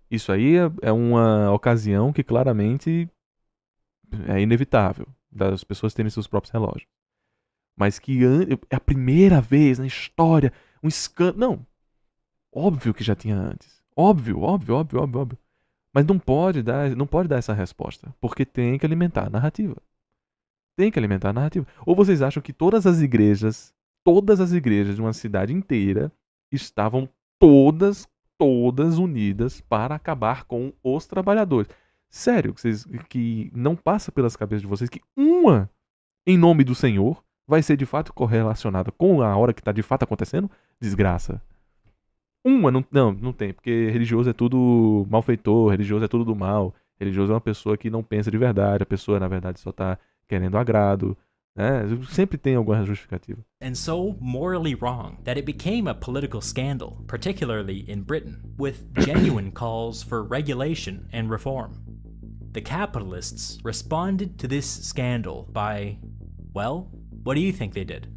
Isso aí é uma ocasião que claramente é inevitável das pessoas terem seus próprios relógios. Mas que é a primeira vez na história um escândalo. Não. Óbvio que já tinha antes. Óbvio. Mas não pode dar essa resposta, porque tem que alimentar a narrativa. Tem que alimentar a narrativa. Ou vocês acham que todas as igrejas de uma cidade inteira estavam todas unidas para acabar com os trabalhadores? Sério, que não passa pelas cabeças de vocês que uma, em nome do Senhor, vai ser de fato correlacionada com a hora que está de fato acontecendo? Desgraça. Uma, não tem, porque religioso é tudo malfeitor, religioso é tudo do mal, religioso é uma pessoa que não pensa de verdade, a pessoa na verdade só está querendo agrado, né? Sempre tem alguma justificativa. and so morally wrong that it became a political scandal, particularly in Britain, with genuine calls for regulation and reform. The capitalists responded to this scandal by, well, what do you think they did?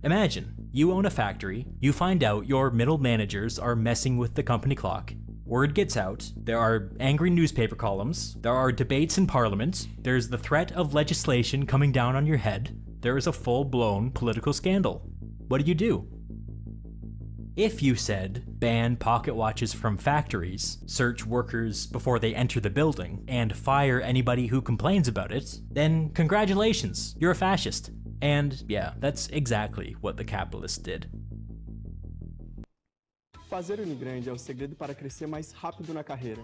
Imagine, you own a factory, you find out your middle managers are messing with the company clock. Word gets out, there are angry newspaper columns, there are debates in parliament, there's the threat of legislation coming down on your head, there is a full-blown political scandal. What do? If you said, ban pocket watches from factories, search workers before they enter the building, and fire anybody who complains about it, then congratulations, you're a fascist. And yeah, that's exactly what the capitalists did. Fazer Unigrande é o segredo para crescer mais rápido na carreira.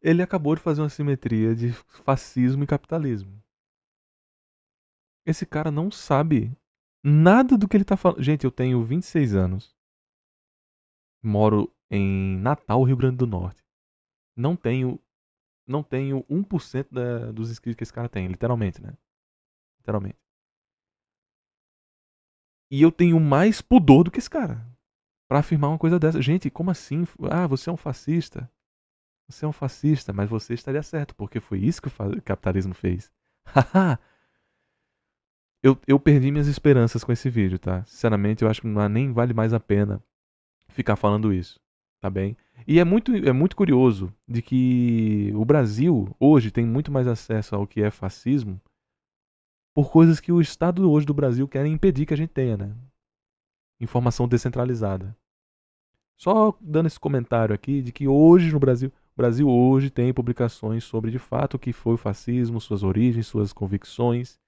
Ele acabou de fazer uma simetria de fascismo e capitalismo. Esse cara não sabe nada do que ele tá falando. Gente, eu tenho 26 anos. Moro em Natal, Rio Grande do Norte. Não tenho 1% dos inscritos que esse cara tem, literalmente, né? Literalmente. E eu tenho mais pudor do que esse cara pra afirmar uma coisa dessa. Gente, como assim? Ah, você é um fascista. Você é um fascista, mas você estaria certo, porque foi isso que o capitalismo fez. Haha! eu perdi minhas esperanças com esse vídeo, tá? Sinceramente, eu acho que nem vale mais a pena ficar falando isso, tá bem? E é muito curioso de que o Brasil hoje tem muito mais acesso ao que é fascismo por coisas que o Estado hoje do Brasil quer impedir que a gente tenha, né? Informação descentralizada. Só dando esse comentário aqui de que hoje no Brasil, o Brasil hoje tem publicações sobre de fato o que foi o fascismo, suas origens, suas convicções,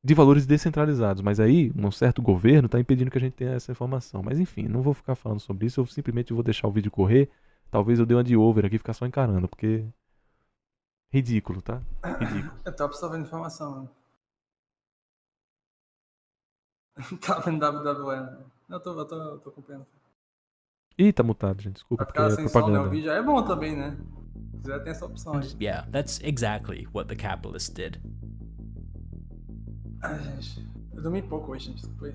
de valores descentralizados. Mas aí, um certo governo está impedindo que a gente tenha essa informação. Mas enfim, não vou ficar falando sobre isso, eu simplesmente vou deixar o vídeo correr. Talvez eu dê uma de over aqui e ficar só encarando, porque... Ridículo, tá? Ridículo. Eu tô absorvendo informação, mano. Tá vendo WWE, né? Eu tô acompanhando. Ih, tá mutado, gente. Desculpa, Vai porque ficar é sem som, né? O propaganda. vídeo é bom também, né? Se quiser, tem essa opção aí. Yeah, that's exactly what the capitalists did. Ai, gente. Eu dormi pouco hoje, gente. Desculpa aí.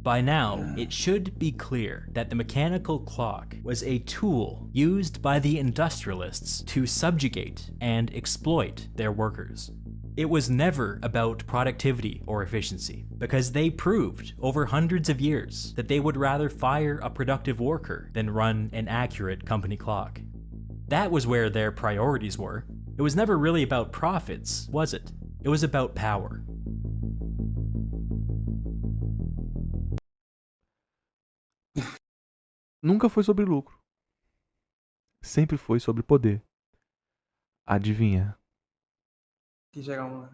By now, it should be clear that the mechanical clock was a tool used by the industrialists to subjugate and exploit their workers. It was never about productivity or efficiency, because they proved over hundreds of years that they would rather fire a productive worker than run an accurate company clock. That was where their priorities were. It was never really about profits, was it? It was about power. Nunca foi sobre lucro. Sempre foi sobre poder. Adivinha? Que gera um...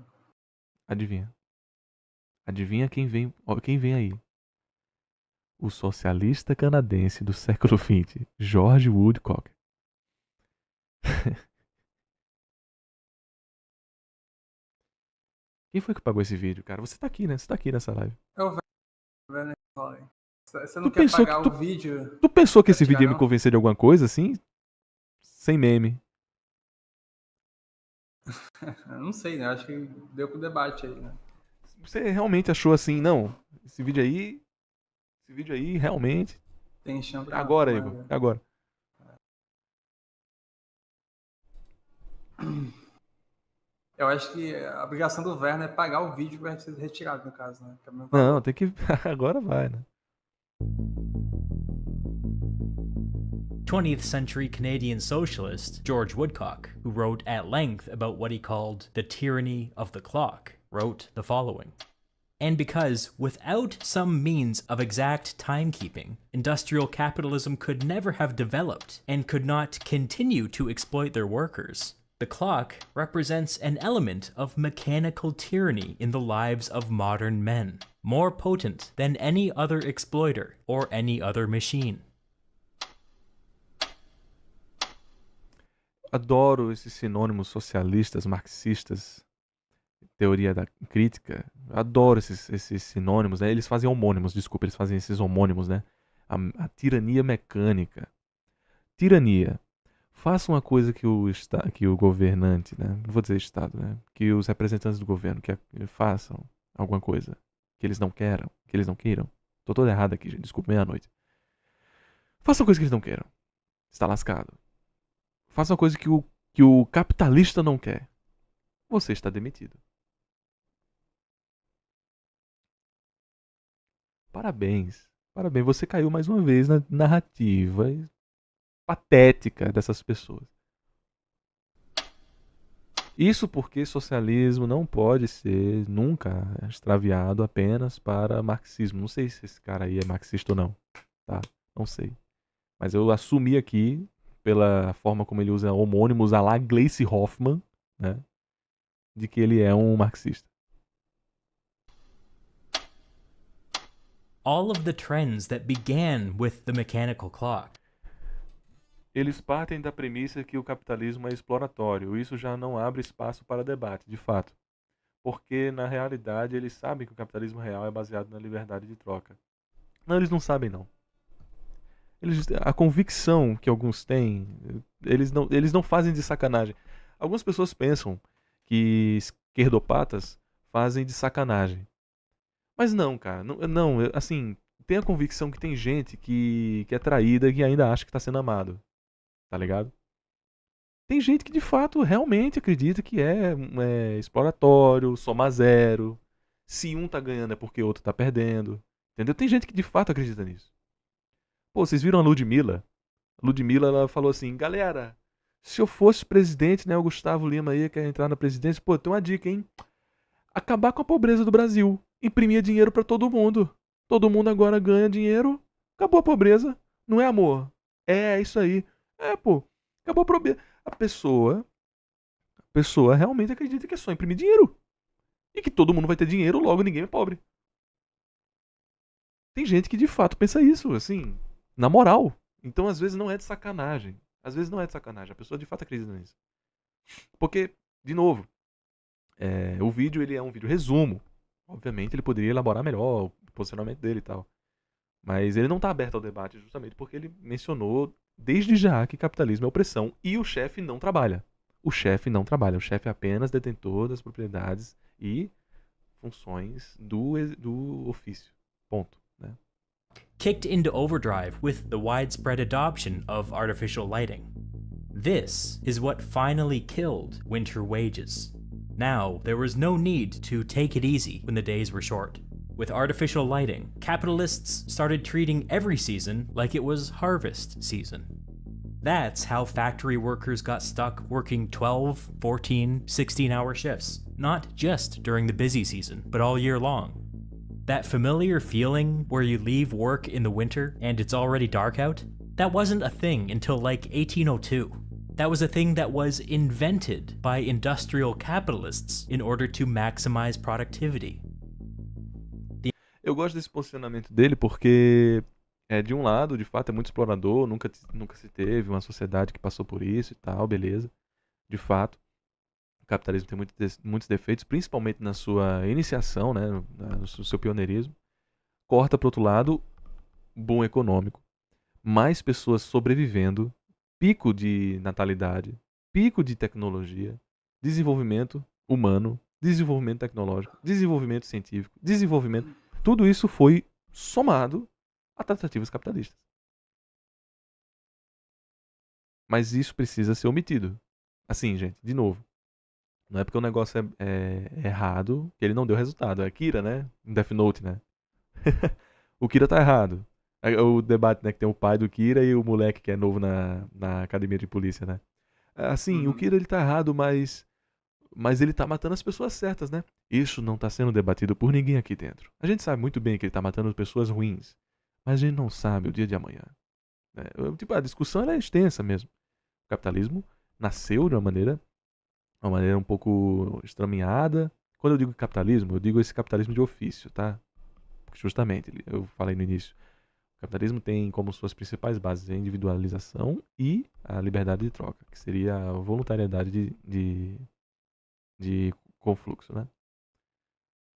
Adivinha? Adivinha quem vem aí? O socialista canadense do século XX, George Woodcock. Quem foi que pagou esse vídeo, cara? Você tá aqui, né? Você tá aqui nessa live. É o velho, né? Você não Tu quer pensou pagar que o vídeo? Tu pensou que Quer esse vídeo ia me tirar, convencer de alguma coisa, assim? Sem meme. Eu não sei, né? Acho que deu pro debate aí, né? Você realmente achou assim, não? Esse vídeo aí, realmente... Tem chão pra... Agora, pra- Igor, agora. Eu acho que a obrigação do Werner é pagar o vídeo pra ser retirado, no caso, né? Que é o mesmo Não, valor. tem que... Agora vai, né? 20th century Canadian socialist George Woodcock, who wrote at length about what he called the tyranny of the clock, wrote the following. And because, without some means of exact timekeeping, industrial capitalism could never have developed and could not continue to exploit their workers, the clock represents an element of mechanical tyranny in the lives of modern men, more potent than any other exploiter or any other machine. Adoro esses sinônimos socialistas, marxistas, teoria da crítica. Adoro esses sinônimos, né? Eles fazem homônimos, desculpa, eles fazem esses homônimos, né? A tirania mecânica. Tirania. Faça uma coisa que o governante, né? Não vou dizer Estado, né? Que os representantes do governo façam alguma coisa que eles não queiram. Tô todo errado aqui, gente. Desculpa, meia-noite. Faça uma coisa que eles não queiram. Está lascado. Faça uma coisa que o capitalista não quer. Você está demitido. Parabéns. Parabéns. Você caiu mais uma vez na narrativa patética dessas pessoas. Isso porque socialismo não pode ser nunca extraviado apenas para marxismo. Não sei se esse cara aí é marxista ou não. Tá? Não sei. Mas eu assumi aqui, pela forma como ele usa homônimos à la Gleice Hoffmann, né? De que ele é um marxista. All of the trends that began with the mechanical clock Eles partem da premissa que o capitalismo é exploratório. Isso já não abre espaço para debate, de fato. Porque, na realidade, eles sabem que o capitalismo real é baseado na liberdade de troca. Não, eles não sabem, não. A convicção que alguns têm, eles não fazem de sacanagem. Algumas pessoas pensam que esquerdopatas fazem de sacanagem. Mas não, cara. Não, assim, tem a convicção que tem gente que é traída e que ainda acha que está sendo amado. Tá ligado? Tem gente que de fato realmente acredita que é exploratório, soma zero. Se um tá ganhando é porque o outro tá perdendo. Entendeu? Tem gente que de fato acredita nisso. Pô, vocês viram a Ludmilla? A Ludmilla, ela falou assim: galera, se eu fosse presidente, né, o Gustavo Lima aí quer entrar na presidência, pô, tem uma dica, hein? Acabar com a pobreza do Brasil. Imprimir dinheiro pra todo mundo. Todo mundo agora ganha dinheiro. Acabou a pobreza. Não é, amor? É isso aí. Pô, acabou a pobreza. A pessoa realmente acredita que é só imprimir dinheiro. E que todo mundo vai ter dinheiro, logo ninguém é pobre. Tem gente que de fato pensa isso, assim, na moral. Então às vezes não é de sacanagem. Às vezes não é de sacanagem. A pessoa de fato acredita nisso. Porque, de novo, o vídeo ele é um vídeo resumo. Obviamente ele poderia elaborar melhor o posicionamento dele e tal. Mas ele não está aberto ao debate justamente porque ele mencionou desde já que capitalismo é opressão e o chefe não trabalha. O chefe não trabalha. O chefe é apenas detentor das propriedades e funções do ofício. Ponto. Né? Kicked into overdrive with the widespread adoption of artificial lighting. This is what finally killed winter wages. Now, there was no need to take it easy when the days were short. With artificial lighting, capitalists started treating every season like it was harvest season. That's how factory workers got stuck working 12, 14, 16-hour shifts, not just during the busy season, but all year long. That familiar feeling where you leave work in the winter and it's already dark out? That wasn't a thing until like 1802. That was a thing that was invented by industrial capitalists in order to maximize productivity. Eu gosto desse posicionamento dele porque, de um lado, de fato, é muito explorador, nunca se teve uma sociedade que passou por isso e tal, beleza. De fato, o capitalismo tem muitos defeitos, principalmente na sua iniciação, né, no seu pioneirismo. Corta para outro lado, boom econômico, mais pessoas sobrevivendo, pico de natalidade, pico de tecnologia, desenvolvimento humano, desenvolvimento tecnológico, desenvolvimento científico, desenvolvimento... Tudo isso foi somado a tratativas capitalistas. Mas isso precisa ser omitido. Assim, gente, de novo. Não é porque o negócio é errado que ele não deu resultado. É Kira, né? Death Note, né? O Kira tá errado. O debate, né? Que tem o pai do Kira e o moleque que é novo na academia de polícia, né? Assim, o Kira ele tá errado, mas ele tá matando as pessoas certas, né? Isso não tá sendo debatido por ninguém aqui dentro. A gente sabe muito bem que ele tá matando pessoas ruins, mas a gente não sabe o dia de amanhã. Né? Tipo, a discussão ela é extensa mesmo. O capitalismo nasceu de uma maneira um pouco estraminhada. Quando eu digo capitalismo, eu digo esse capitalismo de ofício, tá? Porque justamente, eu falei no início, o capitalismo tem como suas principais bases a individualização e a liberdade de troca, que seria a voluntariedade de confluxo, né?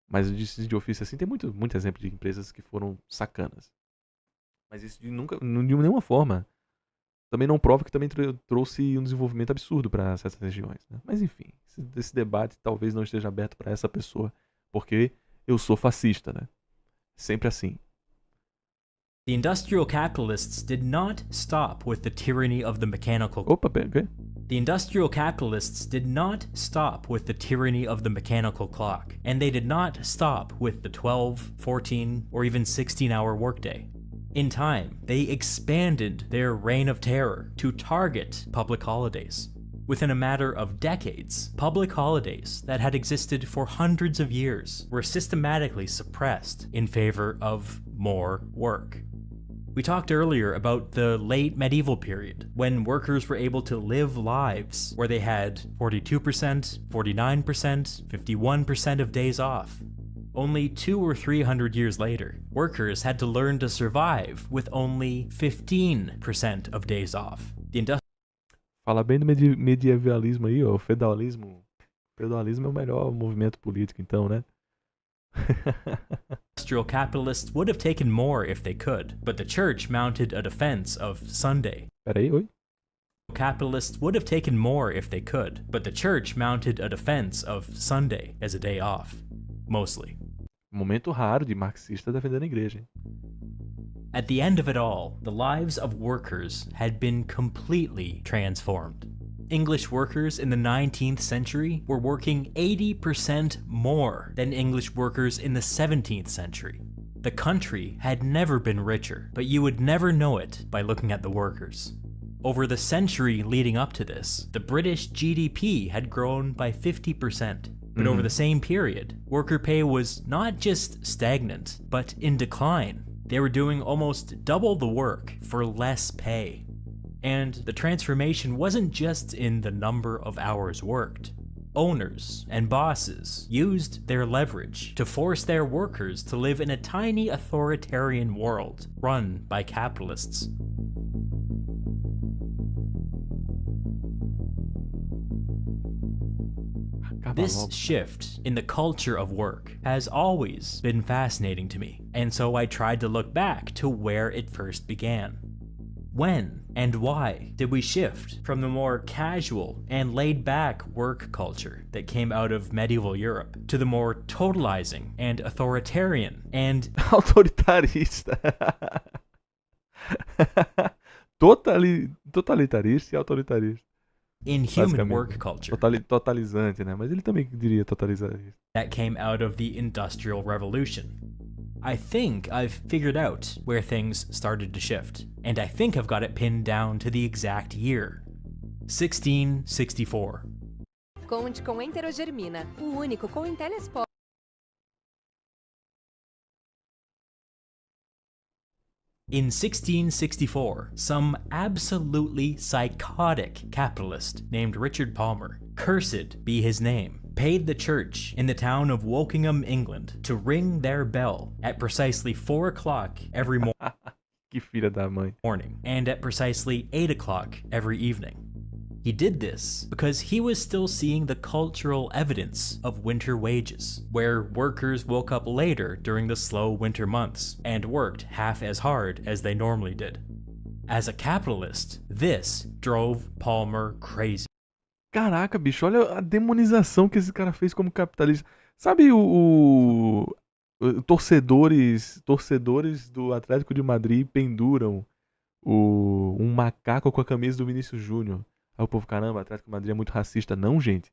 Mas de ofício assim tem muito exemplo de empresas que foram sacanas. Mas isso de nenhuma forma também não prova que também trouxe um desenvolvimento absurdo para certas regiões, né? Mas enfim, esse debate talvez não esteja aberto para essa pessoa, porque eu sou fascista, né? Sempre assim. The industrial capitalists did not stop with the tyranny of the mechanical... Opa, pera. The industrial capitalists did not stop with the tyranny of the mechanical clock, and they did not stop with the 12, 14, or even 16-hour workday. In time, they expanded their reign of terror to target public holidays. Within a matter of decades, public holidays that had existed for hundreds of years were systematically suppressed in favor of more work. We talked earlier about the late medieval period, when workers were able to live lives where they had 42%, 49%, 51% of days off. Only 200 or 300 years later, workers had to learn to survive with only 15% of days off. Fala bem do medievalismo aí, ó, o feudalismo. O feudalismo é o melhor movimento político, então, né? Industrial capitalists would have taken more if they could, but the church mounted a defense of Sunday. Peraí, oi? Capitalists would have taken more if they could, but the church mounted a defense of Sunday as a day off. Mostly. Momento raro de marxista defendendo a igreja, hein? At the end of it all, the lives of workers had been completely transformed. English workers in the 19th century were working 80% more than English workers in the 17th century. The country had never been richer, but you would never know it by looking at the workers. Over the century leading up to this, the British GDP had grown by 50%. But over the same period, worker pay was not just stagnant, but in decline. They were doing almost double the work for less pay. And the transformation wasn't just in the number of hours worked. owners and bosses used their leverage to force their workers to live in a tiny authoritarian world run by capitalists. This shift in the culture of work has always been fascinating to me, and so I tried to look back to where it first began. When and why did we shift from the more casual and laid-back work culture that came out of medieval Europe to the more totalizing and authoritarian and Autoritarista. Totalitarista e autoritarista. inhuman Basicamente. work culture Totalizante, né? Mas ele também diria totalizarista. that came out of the Industrial Revolution? I think I've figured out where things started to shift, and I think I've got it pinned down to the exact year. 1664. Conte com Enterogermina, o único com Intellisport. In 1664, some absolutely psychotic capitalist named Richard Palmer, cursed be his name, paid the church in the town of Wokingham, England, to ring their bell at precisely 4 o'clock every Que filha da mãe. morning and at precisely 8 o'clock every evening. He did this because he was still seeing the cultural evidence of winter wages, where workers woke up later during the slow winter months and worked half as hard as they normally did. As a capitalist, this drove Palmer crazy. Caraca, bicho, olha a demonização que esse cara fez como capitalista. Sabe torcedores do Atlético de Madrid penduram um macaco com a camisa do Vinícius Júnior. Aí o povo, caramba, o Atlético de Madrid é muito racista. Não, gente.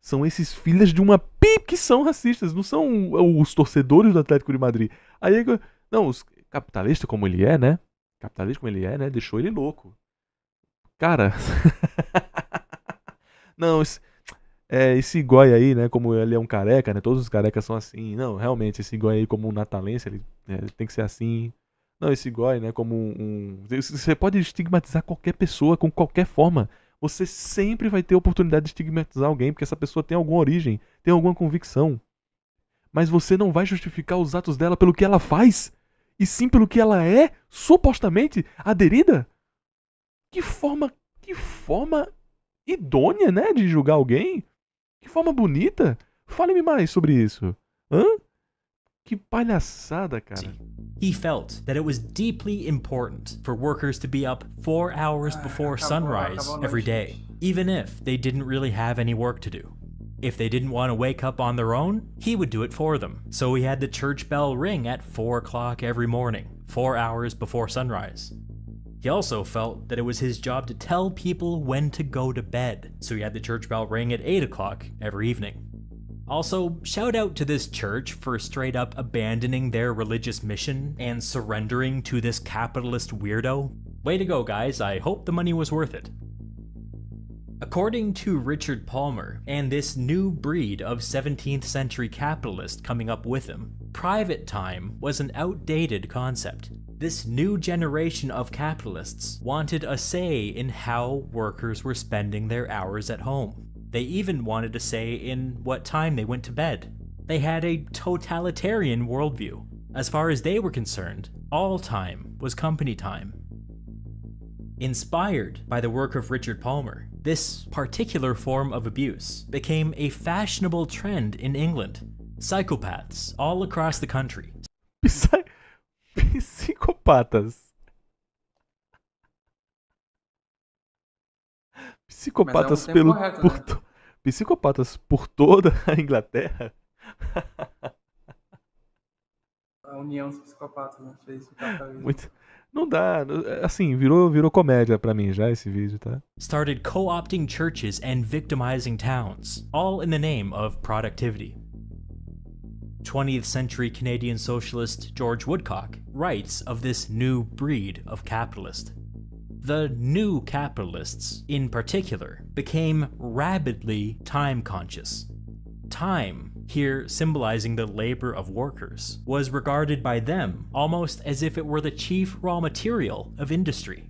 São esses filhos de uma pip que são racistas. Não são os torcedores do Atlético de Madrid. Aí, não, os capitalista como ele é, né? Capitalista como ele é, né? Deixou ele louco. Cara... Não, esse Goy aí, né, como ele é um careca, né, todos os carecas são assim. Não, realmente, esse Goy aí como um natalense, ele tem que ser assim. Não, esse Goy, né, como Você pode estigmatizar qualquer pessoa com qualquer forma. Você sempre vai ter a oportunidade de estigmatizar alguém, porque essa pessoa tem alguma origem, tem alguma convicção. Mas você não vai justificar os atos dela pelo que ela faz, e sim pelo que ela é, supostamente, aderida? Que forma idônea, né, de julgar alguém? Que forma bonita. Fale-me mais sobre isso. Hã? Que palhaçada, cara. He felt that it was deeply important for workers to be up 4 hours before sunrise every day, even if they didn't really have any work to do. If they didn't want to wake up on their own, he would do it for them. So he had the church bell ring at 4 o'clock every morning, 4 hours before sunrise. He also felt that it was his job to tell people when to go to bed, so he had the church bell ring at 8 o'clock every evening. Also, shout out to this church for straight up abandoning their religious mission and surrendering to this capitalist weirdo. Way to go, guys. I hope the money was worth it. According to Richard Palmer and this new breed of 17th century capitalist coming up with him, private time was an outdated concept. This new generation of capitalists wanted a say in how workers were spending their hours at home. They even wanted a say in what time they went to bed. They had a totalitarian worldview. As far as they were concerned, all time was company time. Inspired by the work of Richard Palmer, this particular form of abuse became a fashionable trend in England. Psychopaths all across the country. Psicopatas. Psicopatas termo correto, né? Psicopatas por toda a Inglaterra. A união dos psicopatas, né? Fez o capitalismo. Muito... Não dá, assim, virou comédia pra mim já esse vídeo, tá? Started co-opting churches and victimizing towns, all in the name of productivity. 20th century Canadian socialist George Woodcock writes of this new breed of capitalist. The new capitalists, in particular, became rabidly time conscious. Time, here symbolizing the labor of workers, was regarded by them almost as if it were the chief raw material of industry.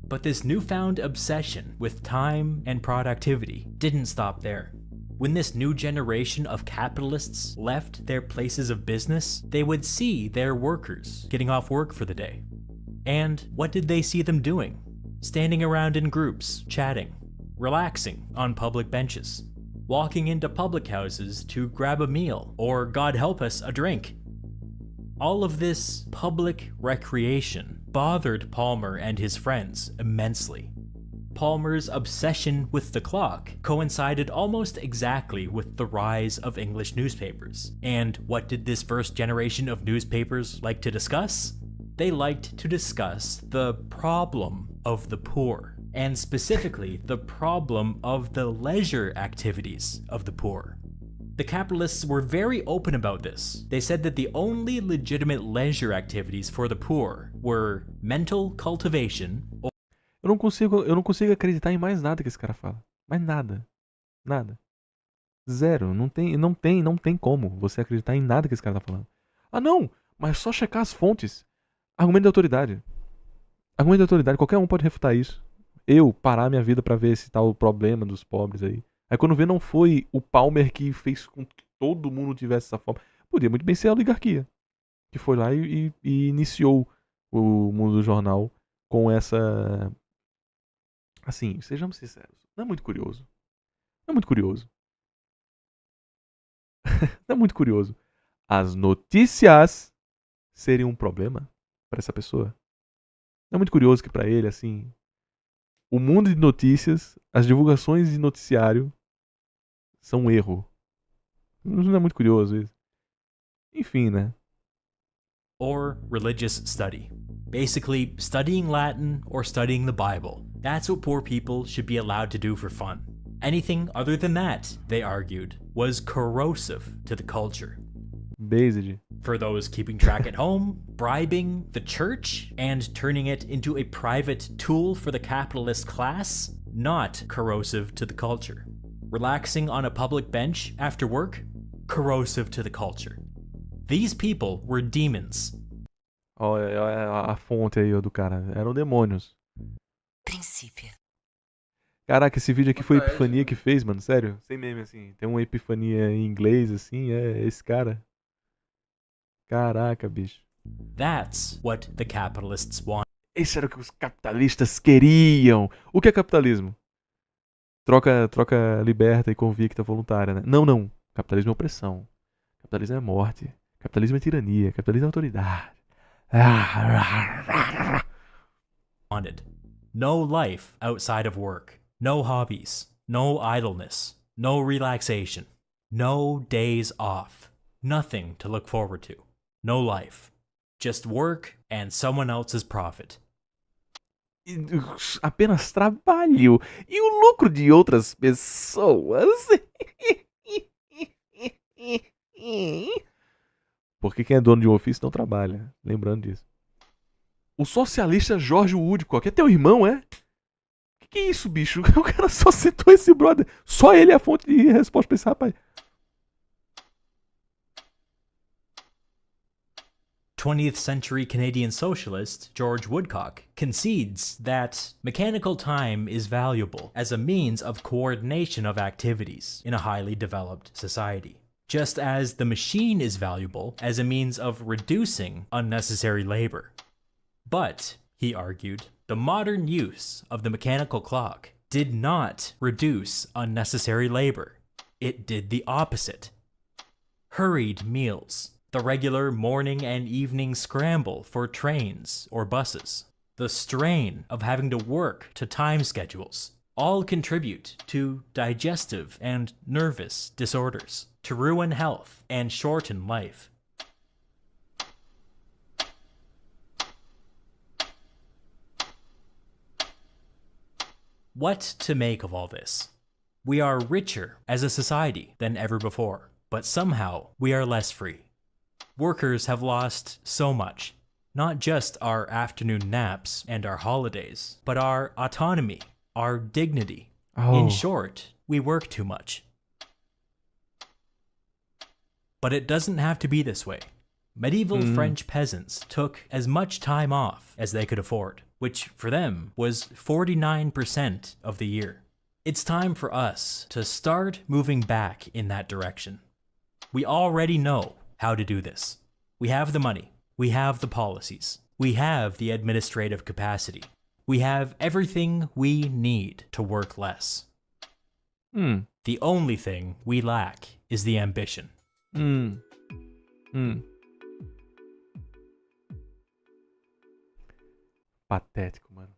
But this newfound obsession with time and productivity didn't stop there. When this new generation of capitalists left their places of business, they would see their workers getting off work for the day. And what did they see them doing? Standing around in groups, chatting, relaxing on public benches, walking into public houses to grab a meal, or God help us, a drink. All of this public recreation bothered Palmer and his friends immensely. Palmer's obsession with the clock coincided almost exactly with the rise of English newspapers. And what did this first generation of newspapers like to discuss? They liked to discuss the problem of the poor, and specifically the problem of the leisure activities of the poor. The capitalists were very open about this. They said that the only legitimate leisure activities for the poor were mental cultivation. Eu não consigo acreditar em mais nada que esse cara fala. Mais nada. Nada. Zero. Não tem como você acreditar em nada que esse cara tá falando. Ah, não! Mas só checar as fontes. Argumento de autoridade. Argumento de autoridade. Qualquer um pode refutar isso. Eu parar minha vida pra ver esse tal problema dos pobres aí. Aí quando vê, não foi o Palmer que fez com que todo mundo tivesse essa forma. Podia muito bem ser a oligarquia. Que foi lá e iniciou o mundo do jornal com essa... Assim, sejamos sinceros. Não é muito curioso. Não é muito curioso. Não é muito curioso. As notícias seriam um problema para essa pessoa. Não é muito curioso que para ele, assim... O mundo de notícias, as divulgações de noticiário são um erro. Não é muito curioso isso. Enfim, né? Or religious study. Basically, studying Latin or studying the Bible. That's what poor people should be allowed to do for fun. Anything other than that, they argued, was corrosive to the culture. Based. For those keeping track at home, bribing the church and turning it into a private tool for the capitalist class, not corrosive to the culture. Relaxing on a public bench after work, corrosive to the culture. These people were demons. Olha a fonte aí ó, do cara. Eram demônios. Princípio. Caraca, esse vídeo aqui foi a Epifania que fez, mano. Sério? Sem meme, assim. Tem uma Epifania em inglês, assim. É esse cara. Caraca, bicho. That's what the capitalists want. Esse era o que os capitalistas queriam. O que é capitalismo? Troca liberta e convicta voluntária, né? Não. Capitalismo é opressão. Capitalismo é morte. Capitalismo é tirania. Capitalismo é autoridade. Wanted. No life outside of work. No hobbies. No idleness. No relaxation. No days off. Nothing to look forward to. No life. Just work and someone else's profit. Apenas trabalho e o lucro de outras pessoas. Porque quem é dono de um ofício não trabalha. Lembrando disso. O socialista George Woodcock é teu irmão, é? Que é isso, bicho? O cara só citou esse brother. Só ele é a fonte de resposta pra esse rapaz. 20th century Canadian socialist George Woodcock concedes that mechanical time is valuable as a means of coordination of activities in a highly developed society, just as the machine is valuable as a means of reducing unnecessary labor. But, he argued, the modern use of the mechanical clock did not reduce unnecessary labor. It did the opposite. Hurried meals, the regular morning and evening scramble for trains or buses, the strain of having to work to time schedules, all contribute to digestive and nervous disorders, to ruin health and shorten life. What to make of all this? We are richer as a society than ever before, but somehow we are less free. Workers have lost so much, not just our afternoon naps and our holidays, but our autonomy, our dignity. In short, we work too much. But it doesn't have to be this way. Medieval French peasants took as much time off as they could afford, which for them was 49% of the year. It's time for us to start moving back in that direction. We already know how to do this. We have the money. We have the policies. We have the administrative capacity. We have everything we need to work less. The only thing we lack is the ambition. Patético, mano.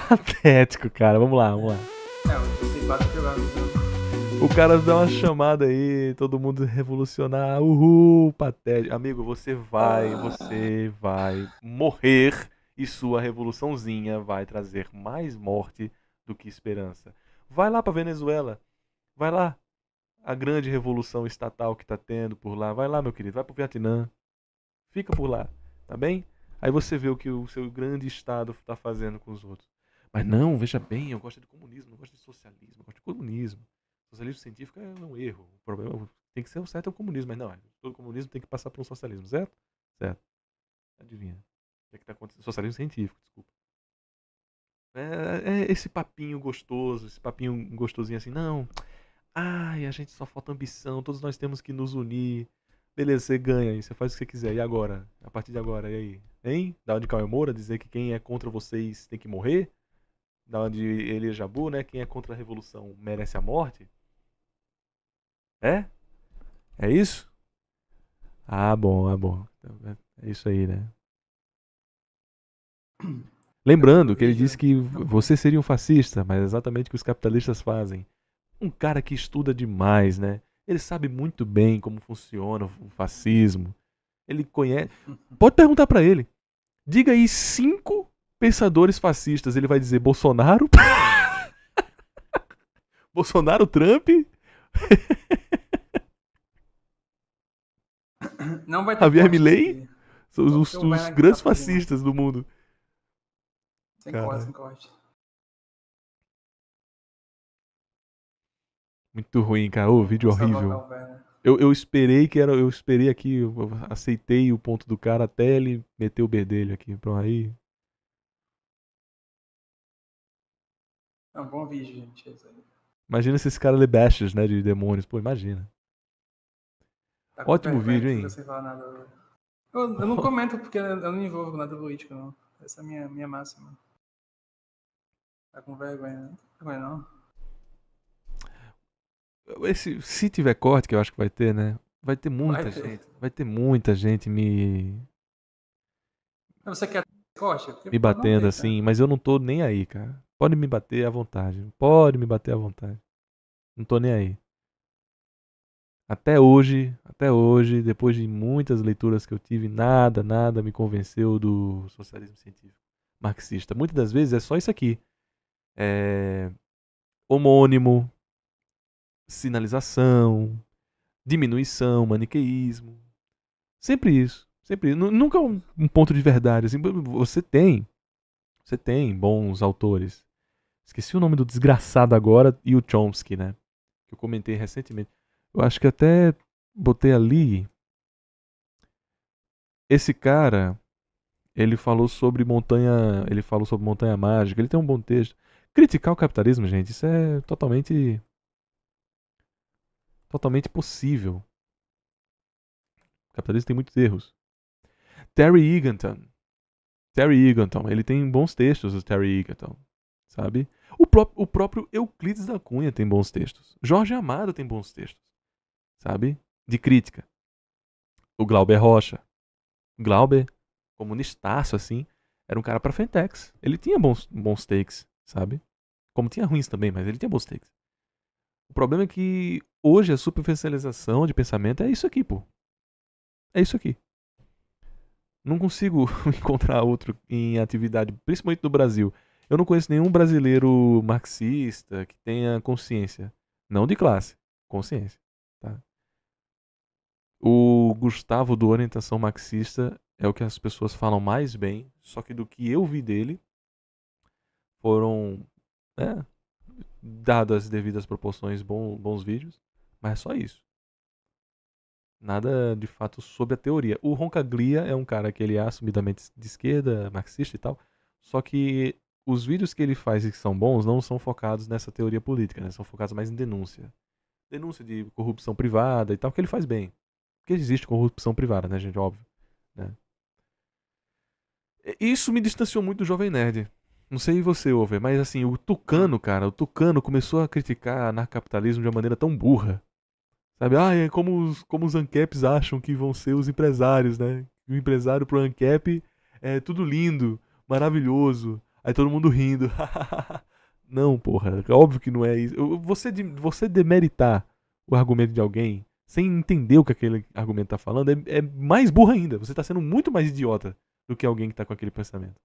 Patético, cara. Vamos lá. Eu sei quase jogar no O cara dá uma chamada aí, todo mundo revolucionar. Uhul, patético. Amigo, você vai morrer e sua revoluçãozinha vai trazer mais morte do que esperança. Vai lá pra Venezuela. Vai lá. A grande revolução estatal que tá tendo por lá. Vai lá, meu querido. Vai pro Vietnã. Fica por lá. Tá bem? Aí você vê o que o seu grande estado tá fazendo com os outros. Mas não, veja bem, eu gosto de comunismo, não gosto de socialismo, eu gosto de comunismo. Socialismo científico é um erro. O problema tem que ser o certo é o comunismo, mas não, todo comunismo tem que passar por um socialismo, certo? Certo. Adivinha. O que é que tá acontecendo? Socialismo científico, desculpa. É esse papinho gostoso, esse papinho gostosinho assim, não. Ai, a gente só falta ambição, todos nós temos que nos unir. Beleza, você ganha aí, você faz o que você quiser. E agora? A partir de agora, e aí? Hein? Da onde Cauê Moura dizer que quem é contra vocês tem que morrer? Da onde Elia Jabu, né? Quem é contra a revolução merece a morte? É? É isso? Ah, bom. É isso aí, né? Lembrando que ele disse que você seria um fascista, mas é exatamente o que os capitalistas fazem. Um cara que estuda demais, né? Ele sabe muito bem como funciona o fascismo. Ele conhece. Pode perguntar pra ele. Diga aí 5 pensadores fascistas. Ele vai dizer Bolsonaro. Bolsonaro, Trump. Não vai ter Javier corte Milei. aqui. São os grandes fascistas do mundo. Sem Cara. corte, sem corte. Muito ruim, cara. Ô, vídeo Vou salvar horrível. o Calvé, né? Eu esperei que era. Eu esperei aqui, eu aceitei o ponto do cara até ele meter o bedelho aqui. Pronto, aí. É um bom vídeo, gente. Isso aí. Imagina se esse cara lê bashes, né? De demônios. Pô, imagina. Tá com Ótimo vergonha, vídeo, não hein? fica sem falar nada. Eu não comento porque eu não me envolvo com nada político, não. Essa é a minha máxima. Tá com vergonha, não? Tá com vergonha, não? Se tiver corte, que eu acho que vai ter, né? Vai ter muita Vai ter. gente. Vai ter muita gente me Você quer corte? Porque me pode não batendo ter, assim, mas eu não tô nem aí, cara. Pode me bater à vontade. Pode me bater à vontade. Não tô nem aí. Até hoje, depois de muitas leituras que eu tive, nada me convenceu do socialismo científico marxista. Muitas das vezes é só isso aqui. É homônimo, sinalização, diminuição, maniqueísmo. Sempre isso. Sempre isso. Nunca um ponto de verdade. Assim, você tem bons autores. Esqueci o nome do desgraçado agora e o Chomsky, né? Que eu comentei recentemente. Eu acho que até botei ali. Esse cara, ele falou sobre montanha mágica. Ele tem um bom texto. Criticar o capitalismo, gente, isso é totalmente possível. O capitalismo tem muitos erros. Terry Eagleton, ele tem bons textos, o Terry Eagleton, sabe? O próprio Euclides da Cunha tem bons textos. Jorge Amado tem bons textos, sabe? De crítica. O Glauber Rocha. Glauber, comunistaço assim, era um cara pra Fentex. Ele tinha bons takes, sabe? Como tinha ruins também, mas ele tinha bons takes. O problema é que hoje a superficialização de pensamento é isso aqui, pô. É isso aqui. Não consigo encontrar outro em atividade, principalmente no Brasil. Eu não conheço nenhum brasileiro marxista que tenha consciência. Não de classe, consciência. Tá? O Gustavo do Orientação Marxista é o que as pessoas falam mais bem, só que do que eu vi dele foram, dadas as devidas proporções, bons vídeos, mas é só isso. Nada de fato sobre a teoria. O Roncaglia é um cara que ele é assumidamente de esquerda, marxista e tal, só que os vídeos que ele faz e que são bons não são focados nessa teoria política, né? São focados mais em denúncia. Denúncia de corrupção privada e tal, que ele faz bem. Porque existe corrupção privada, né, gente? Óbvio. Né? Isso me distanciou muito do Jovem Nerd. Não sei você, Over, mas assim, o Tucano, cara, o Tucano começou a criticar anarcapitalismo de uma maneira tão burra. Sabe, é como os ANCAPs acham que vão ser os empresários, né? O empresário pro ANCAP é tudo lindo, maravilhoso. Aí todo mundo rindo. Não, porra, óbvio que não é isso. Você demeritar o argumento de alguém sem entender o que aquele argumento tá falando é mais burro ainda. Você tá sendo muito mais idiota do que alguém que tá com aquele pensamento.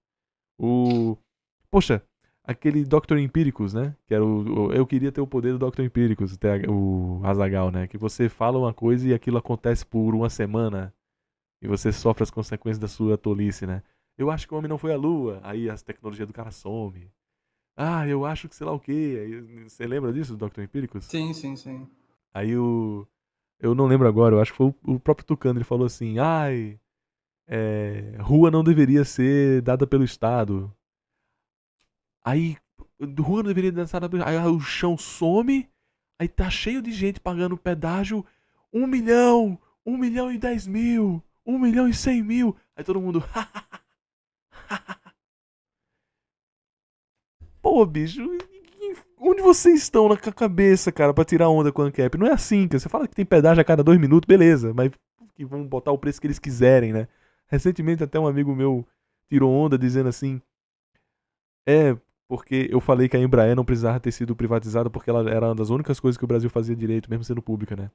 Poxa, aquele Dr. Empíricos, né? Que era eu queria ter o poder do Dr. Empíricos, o Azaghal, né? Que você fala uma coisa e aquilo acontece por uma semana e você sofre as consequências da sua tolice, né? Eu acho que o homem não foi à lua, aí as tecnologias do cara some. Eu acho que sei lá o quê. Aí, você lembra disso, do Dr. Empíricos? Sim, sim, sim. Aí eu não lembro agora, eu acho que foi o próprio Tucano, ele falou assim, rua não deveria ser dada pelo Estado. Aí, rua não deveria ser dada pelo Estado. Aí o chão some, aí tá cheio de gente pagando pedágio, 1 milhão, 1 milhão e 10 mil, 1 milhão e 100 mil. Aí todo mundo, pô, bicho, onde vocês estão na cabeça, cara, pra tirar onda com a ANCAP? Não é assim, cara. Você fala que tem pedágio a cada 2 minutos, beleza, mas que vão botar o preço que eles quiserem, né? Recentemente até um amigo meu tirou onda dizendo assim, porque eu falei que a Embraer não precisava ter sido privatizada porque ela era uma das únicas coisas que o Brasil fazia direito, mesmo sendo pública, né?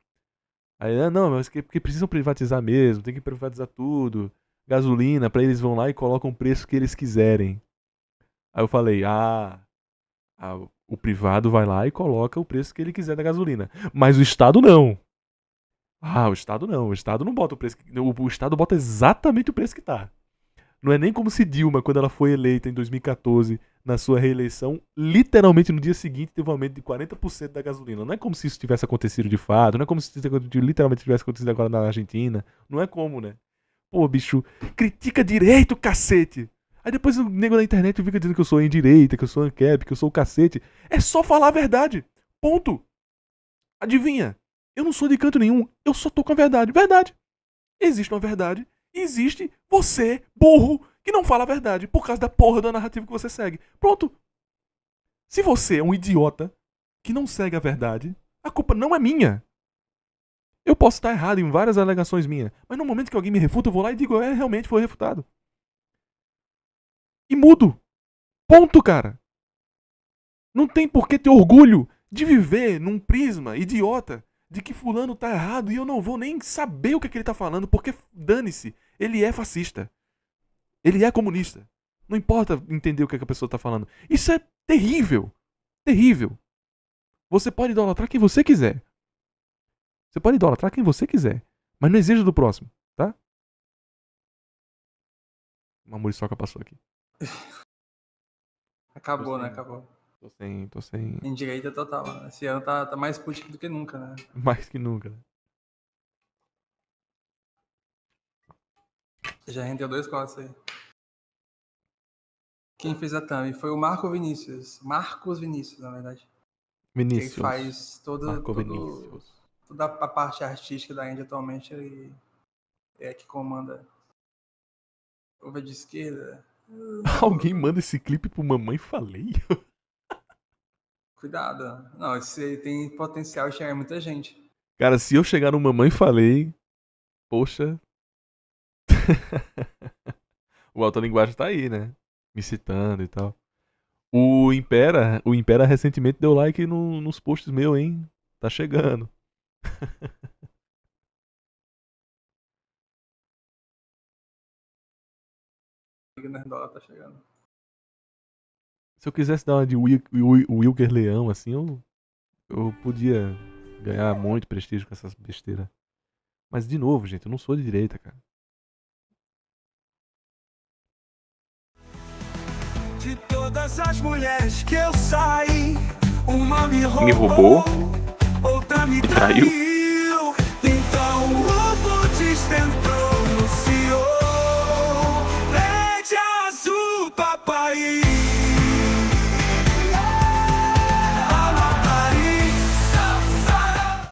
Aí, não, mas porque precisam privatizar mesmo, tem que privatizar tudo. Gasolina, pra eles vão lá e colocam o preço que eles quiserem. Aí eu falei, o privado vai lá e coloca o preço que ele quiser da gasolina. Mas o Estado não. O Estado não. O Estado não bota o preço. O Estado bota exatamente o preço que tá. Não é nem como se Dilma, quando ela foi eleita em 2014, na sua reeleição, literalmente no dia seguinte teve um aumento de 40% da gasolina. Não é como se isso tivesse acontecido de fato. Não é como se isso literalmente tivesse acontecido agora na Argentina. Não é como, né? Pô, bicho, critica direito, cacete! Aí depois o nego na internet fica dizendo que eu sou em direita, que eu sou ANCAP, que eu sou o cacete. É só falar a verdade. Ponto. Adivinha? Eu não sou de canto nenhum. Eu só tô com a verdade. Verdade. Existe uma verdade. E existe você, burro, que não fala a verdade por causa da porra da narrativa que você segue. Pronto. Se você é um idiota que não segue a verdade, a culpa não é minha. Eu posso estar errado em várias alegações minhas, mas no momento que alguém me refuta, eu vou lá e digo, realmente foi refutado. E mudo. Ponto, cara. Não tem por que ter orgulho de viver num prisma idiota de que fulano tá errado e eu não vou nem saber o que ele tá falando, porque dane-se, ele é fascista. Ele é comunista. Não importa entender o que a pessoa tá falando. Isso é terrível. Terrível. Você pode idolatrar quem você quiser. Você pode idolatrar quem você quiser. Mas não exija do próximo, tá? Uma muriçoca passou aqui. Acabou, né? Acabou. Tô sem... Em direita total. Né? Esse ano tá mais político do que nunca, né? Mais que nunca, né? Já rendeu 2 cortes aí. Quem fez a thumb foi o Marcos Vinícius, na verdade. Vinícius. Ele faz toda a parte artística da Índia atualmente. Ele é que comanda. Over de esquerda. Alguém manda esse clipe pro Mamãe Falei? Cuidado. Não, esse tem potencial de chegar em muita gente. Cara, se eu chegar no Mamãe Falei, poxa. O Alta Linguagem tá aí, né? Me citando e tal. O Impera recentemente deu like nos posts meus, hein? Tá chegando. Tá chegando. Se eu quisesse dar uma de Wilker Leão, assim, eu podia ganhar muito prestígio com essas besteiras. Mas, de novo, gente, eu não sou de direita, cara. De todas as mulheres que eu saí, uma me roubou, outra me traiu. Então stand